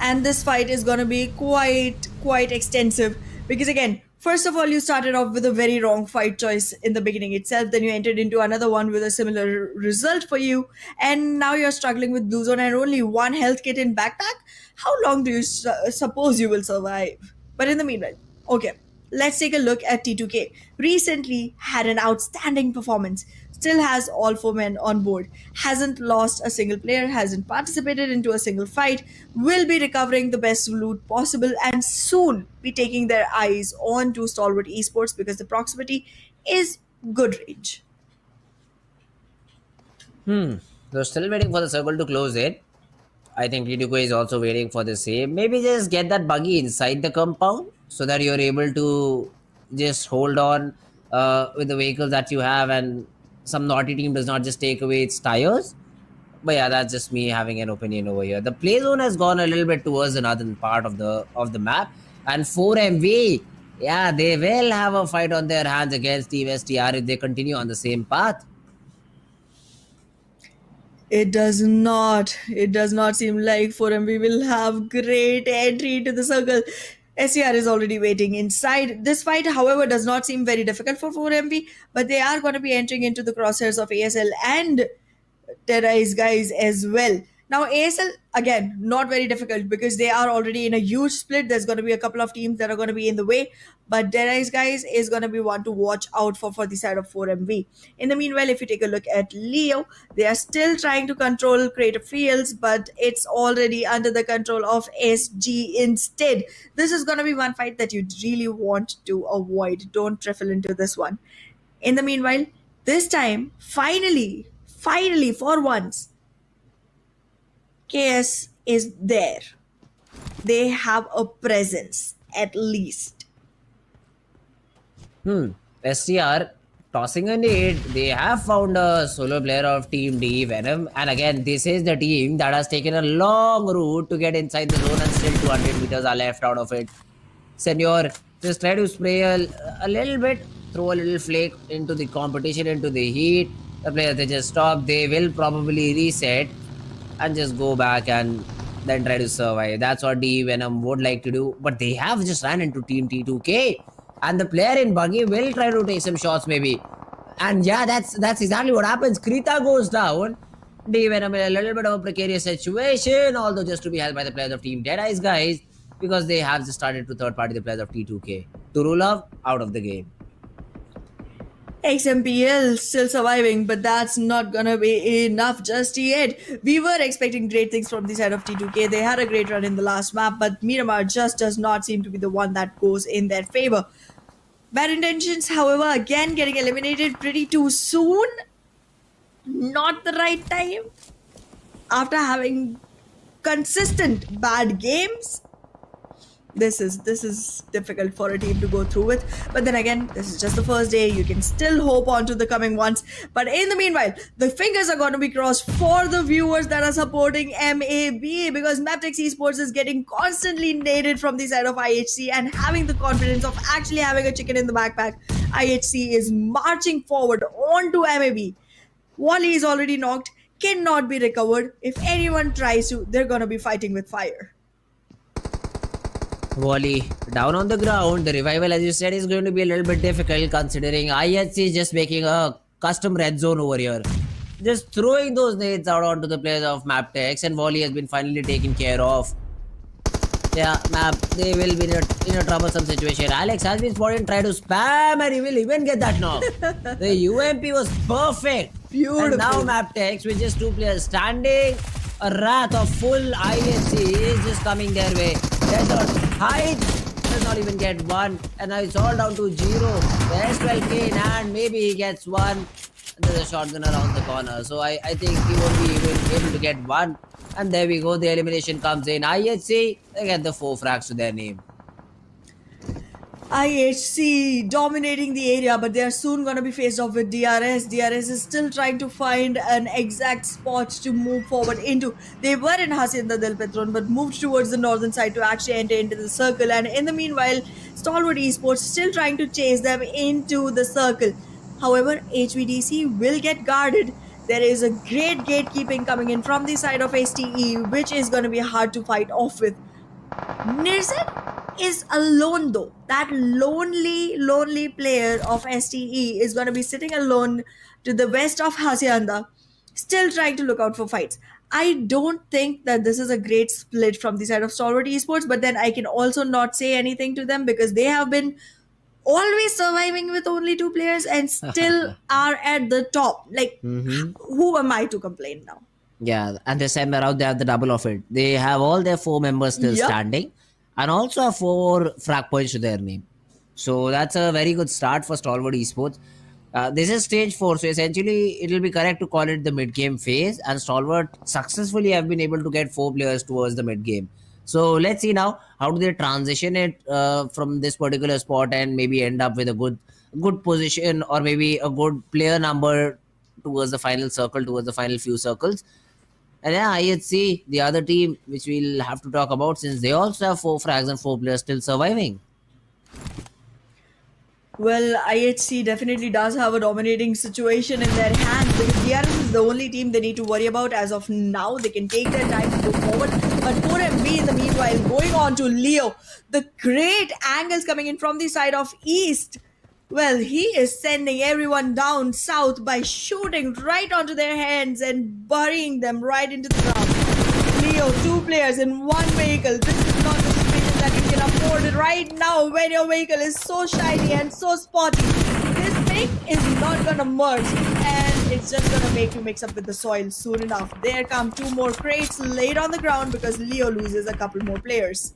and this fight is going to be quite extensive because again, first of all, you started off with a very wrong fight choice in the beginning itself, then you entered into another one with a similar result for you, and now you're struggling with blue zone and only one health kit in backpack. How long do you suppose you will survive? But in the meanwhile, okay, let's take a look at T2K. Recently had an outstanding performance, still has all four men on board, hasn't lost a single player, hasn't participated into a single fight, will be recovering the best loot possible, and soon be taking their eyes on to Stalwart Esports because the proximity is good range. They're still waiting for the circle to close it. I think Liduko is also waiting for the same. Maybe just get that buggy inside the compound so that you're able to just hold on with the vehicle that you have, and some naughty team does not just take away its tires. But yeah, that's just me having an opinion over here. The play zone has gone a little bit towards the northern part of the map, and 4MV, yeah, they will have a fight on their hands against Team STR if they continue on the same path. It does not. It does not seem like Forum we will have great entry into the circle. SCR is already waiting inside. This fight, however, does not seem very difficult for 4MV, but they are going to be entering into the crosshairs of ASL and Terrorize guys as well. Now, ASL, again, not very difficult because they are already in a huge split. There's going to be a couple of teams that are going to be in the way, but Terrorize guys is going to be one to watch out for the side of 4MV. In the meanwhile, if you take a look at Leo, they are still trying to control creative fields, but it's already under the control of SG instead. This is going to be one fight that you really want to avoid. Don't trifle into this one. In the meanwhile, this time, finally, for once, KS is there. They have a presence, at least. STR tossing a nade. They have found a solo player of Team D, Venom. And again, this is the team that has taken a long route to get inside the zone and still 200 meters are left out of it. Senor, just try to spray a little bit, throw a little flake into the competition, into the heat. The players, they just stop. They will probably reset and just go back and then try to survive. That's what D Venom would like to do. But they have just ran into Team T2K. And the player in buggy will try to take some shots maybe. And yeah, that's exactly what happens. Krita goes down. D Venom in a little bit of a precarious situation, although just to be helped by the players of Team Deadeyes, guys, because they have just started to third party the players of T2K. Turulov out of the game. XMPL still surviving, but that's not gonna be enough just yet. We were expecting great things from the side of T2K. They had a great run in the last map, but Miramar just does not seem to be the one that goes in their favor. Bad intentions, however, again getting eliminated pretty too soon. Not the right time. After having consistent bad games, this is difficult for a team to go through with. But then again, this is just the first day. You can still hope on to the coming ones. But in the meanwhile, the fingers are going to be crossed for the viewers that are supporting MAB, because Maptex Esports is getting constantly naded from the side of IHC and having the confidence of actually having a chicken in the backpack. IHC is marching forward onto MAB. Wally is already knocked, cannot be recovered. If anyone tries to, they're going to be fighting with fire. Wally down on the ground. The revival, as you said, is going to be a little bit difficult considering IHC is just making a custom red zone over here. Just throwing those nades out onto the players of Maptex, and Wally has been finally taken care of. Yeah, Map, they will be in a troublesome situation. Alex has been spotted and tried to spam, and he will even get that knock. The UMP was perfect. Beautiful. And now Maptex with just two players standing. A wrath of full IHC is just coming their way. Desert Height does not even get one. And now it's all down to 0. There's 12k in hand. Maybe he gets one. And there's a shotgun around the corner. So I think he won't be even able to get one. And there we go. The elimination comes in. IHC, they get the 4 frags to their name. IHC dominating the area, but they are soon going to be faced off with DRS. DRS is still trying to find an exact spot to move forward into. They were in Hacienda del Petron, but moved towards the northern side to actually enter into the circle. And in the meanwhile, Stalwart Esports still trying to chase them into the circle. However, HVDC will get guarded. There is a great gatekeeping coming in from the side of STE, which is going to be hard to fight off with. Nirzet is alone though. That lonely player of STE is going to be sitting alone to the west of Hacienda, still trying to look out for fights. I don't think that this is a great split from the side of Stalwart Esports, but then I can also not say anything to them because they have been always surviving with only 2 players and still are at the top. Like, who am I to complain now? Yeah, and this time around they have the double of it. They have all their 4 members still Yup. standing and also have 4 frag points to their name. So that's a very good start for Stalwart Esports. This is stage 4, so essentially it will be correct to call it the mid-game phase, and Stalwart successfully have been able to get 4 players towards the mid-game. So let's see now how do they transition it from this particular spot and maybe end up with a good position or maybe a good player number towards the final circle, towards the final few circles. And yeah, IHC, the other team, which we'll have to talk about since they also have 4 frags and 4 players still surviving. Well, IHC definitely does have a dominating situation in their hands because DRS is the only team they need to worry about as of now. They can take their time to go forward. But 4MB in the meanwhile going on to Leo. The great angles coming in from the side of East. Well, he is sending everyone down south by shooting right onto their hands and burying them right into the ground. Leo, 2 players in 1 vehicle. This is not the situation that you can afford right now when your vehicle is so shiny and so spotty. This thing is not gonna merge and it's just gonna make you mix up with the soil soon enough. There come 2 more crates laid on the ground because Leo loses a couple more players.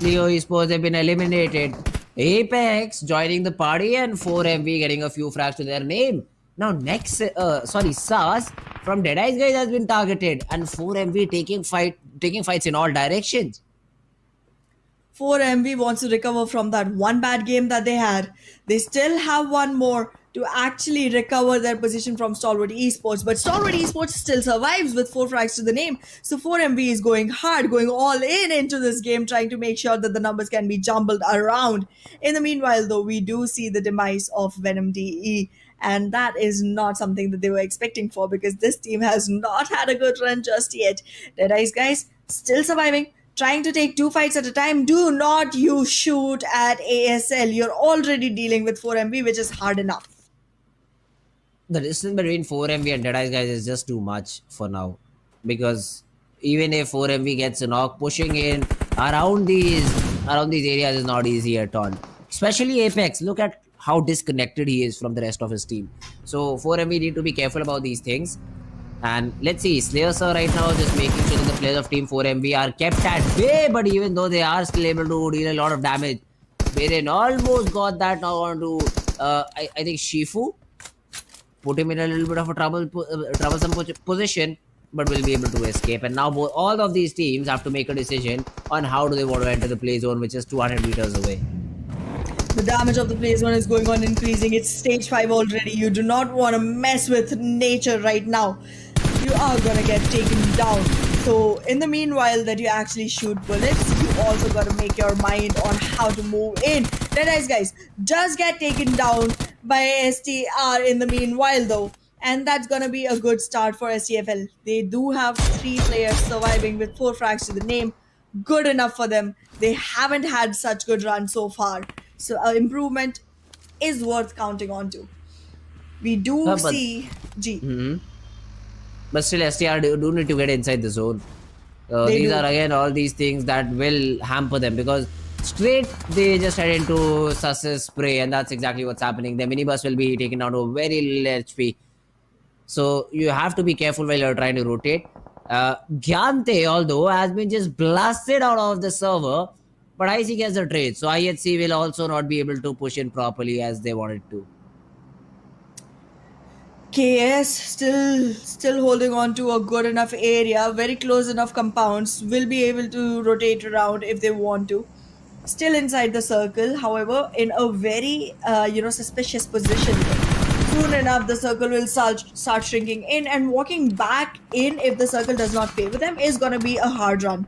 Leo Esports have been eliminated. Apex joining the party and 4MV getting a few frags to their name. Now next, SAS from Deadeyes guys has been targeted and 4MV taking fights in all directions. 4MV wants to recover from that one bad game that they had. They still have one more to actually recover their position from Stalwart Esports. But Stalwart Esports still survives with 4 frags to the name. So 4MV is going hard, going all in into this game, trying to make sure that the numbers can be jumbled around. In the meanwhile, though, we do see the demise of Venom DE. And that is not something that they were expecting for, because this team has not had a good run just yet. Dead Eyes, guys, still surviving, trying to take 2 fights at a time. Do not you shoot at ASL. You're already dealing with 4MV, which is hard enough. The distance between 4MV and Dead Eyes, guys, is just too much for now. Because even if 4MV gets a knock, pushing in around these areas is not easy at all. Especially Apex. Look at how disconnected he is from the rest of his team. So 4MV need to be careful about these things. And let's see, Slayer Sir right now just making sure that the players of Team 4MV are kept at bay, but even though they are still able to deal a lot of damage, Beren almost got that now onto, I think Shifu. Put him in a little bit of a troublesome position, but will be able to escape. And now all of these teams have to make a decision on how do they want to enter the play zone, which is 200 meters away. The damage of the play zone is going on increasing. It's stage 5 already. You do not want to mess with nature right now. You are going to get taken down. So in the meanwhile that you actually shoot bullets, you also got to make your mind on how to move in. Dead Eyes, guys, does get taken down by STR in the meanwhile, though. And that's going to be a good start for STFL. They do have 3 players surviving with 4 frags to the name. Good enough for them. They haven't had such good run so far. So improvement is worth counting on to. We do see G. Mm-hmm. But still, STR do need to get inside the zone. These do. are again all these things that will hamper them, because straight they just head into Sus's spray, and that's exactly what's happening. The minibus will be taken down to very little HP. So you have to be careful while you're trying to rotate. Gyante, although, has been just blasted out of the server, but IC gets the trade. So IHC will also not be able to push in properly as they wanted to. KS still holding on to a good enough area, very close enough compounds, will be able to rotate around if they want to. Still inside the circle, however, in a very suspicious position. Soon enough, the circle will start shrinking in, and walking back in if the circle does not favor them is gonna be a hard run.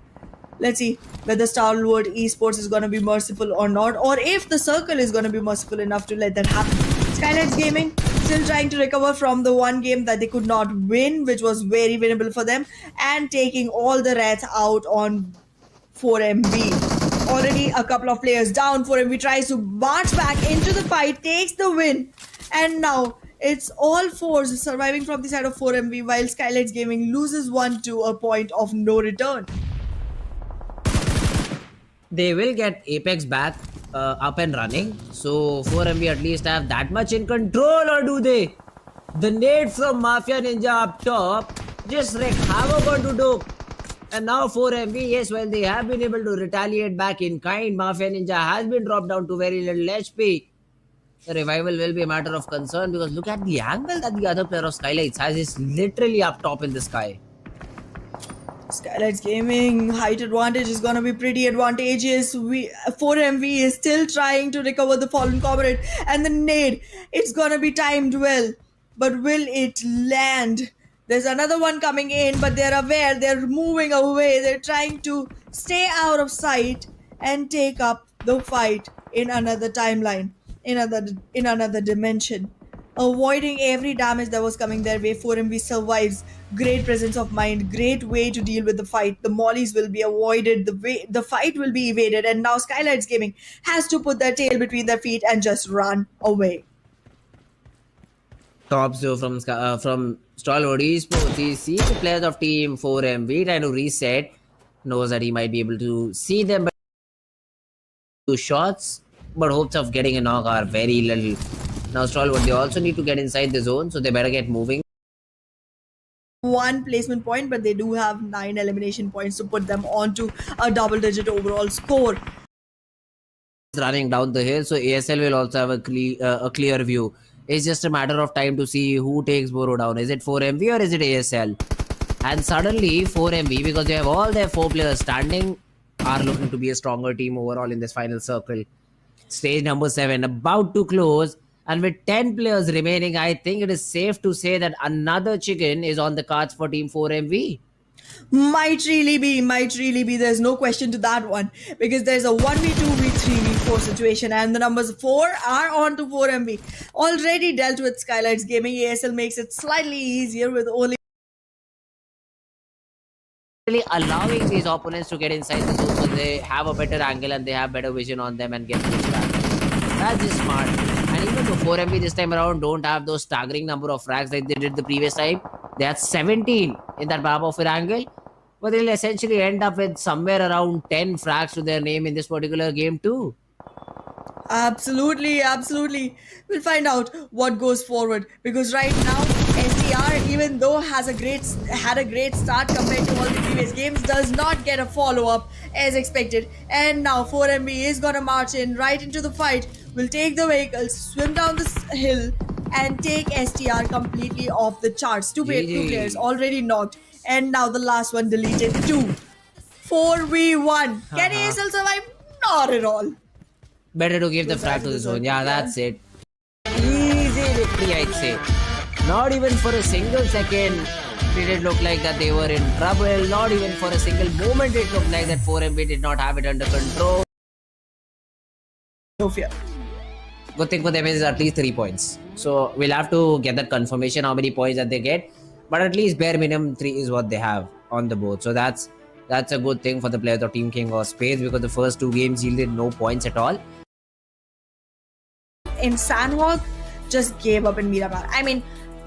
Let's see whether Stalwart Esports is gonna be merciful or not, or if the circle is gonna be merciful enough to let that happen. Skylights Gaming still trying to recover from the one game that they could not win, which was very winnable for them, and taking all the rats out on 4MV. Already a couple of players down. 4MV tries to march back into the fight, takes the win, and now it's all fours surviving from the side of 4MV, while Skylights Gaming loses one to a point of no return. They will get Apex back up and running. So 4MV at least have that much in control, or do they? The nade from Mafia Ninja up top just wrecked havoc onto Dope. And now 4MV, yes, well, they have been able to retaliate back in kind. Mafia Ninja has been dropped down to very little HP. The revival will be a matter of concern, because look at the angle that the other player of Skylights has. Is literally up top in the sky. Skylights Gaming height advantage is gonna be pretty advantageous. 4MV is still trying to recover the fallen comrade, and the nade, it's gonna be timed well, but will it land? There's another one coming in, but they're aware, they're moving away, they're trying to stay out of sight and take up the fight in another timeline, in another dimension. Avoiding every damage that was coming their way, 4MV survives. Great presence of mind, great way to deal with the fight. The mollies will be avoided, the fight will be evaded, and now Skylights Gaming has to put their tail between their feet and just run away. Top zero from Stalwart Esports. He sees the players of Team 4MV trying to reset. Knows that he might be able to see them, but 2 shots, but hopes of getting a knock are very little. Now Stalwart, they also need to get inside the zone, so they better get moving. 1 placement point, but they do have 9 elimination points to put them onto a double-digit overall score. Running down the hill, so ASL will also have a clear view. It's just a matter of time to see who takes Boro down. Is it 4MV or is it ASL? And suddenly 4MV, because they have all their 4 players standing are looking to be a stronger team overall in this final circle. Stage number 7 about to close, and with 10 players remaining, I think it is safe to say that another chicken is on the cards for Team 4MV. Might really be. There's no question to that one because there's a 1v2, v3, v4 situation, and the numbers 4 are on to 4MB. Already dealt with Skylights Gaming, ASL makes it slightly easier with only Really allowing these opponents to get inside the zone so they have a better angle and they have better vision on them and get pushed back. That's just smart. And even though 4MB this time around don't have those staggering number of frags like they did the previous time, they had 17 in that Babofir angle, but they'll essentially end up with somewhere around 10 frags to their name in this particular game too. Absolutely. We'll find out what goes forward because right now SDR, even though had a great start compared to all the previous games, does not get a follow up as expected. And now 4MB is gonna march in right into the fight. Will take the vehicles, swim down this hill, and take STR completely off the charts. Two GG. players already knocked, and now the last one deleted too. 4v1. Can ASL survive? Not at all. Better to give the frag to the zone. Yeah, that's it. Easy victory, I'd say. Not even for a single second did it look like that they were in trouble. Not even for a single moment it looked like that 4MB did not have it under control. No fear. Good thing for them is at least 3 points. So we'll have to get that confirmation how many points that they get. But at least bare minimum 3 is what they have on the board. So that's a good thing for the players of Team King of Spades because the first 2 games yielded no points at all. In Sandhawk, just gave up in Miramar. I mean,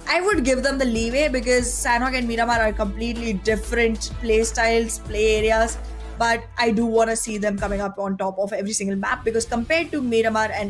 I would give them the leeway because Sandhawk and Miramar are completely different play styles, play areas. But I do want to see them coming up on top of every single map because compared to Miramar and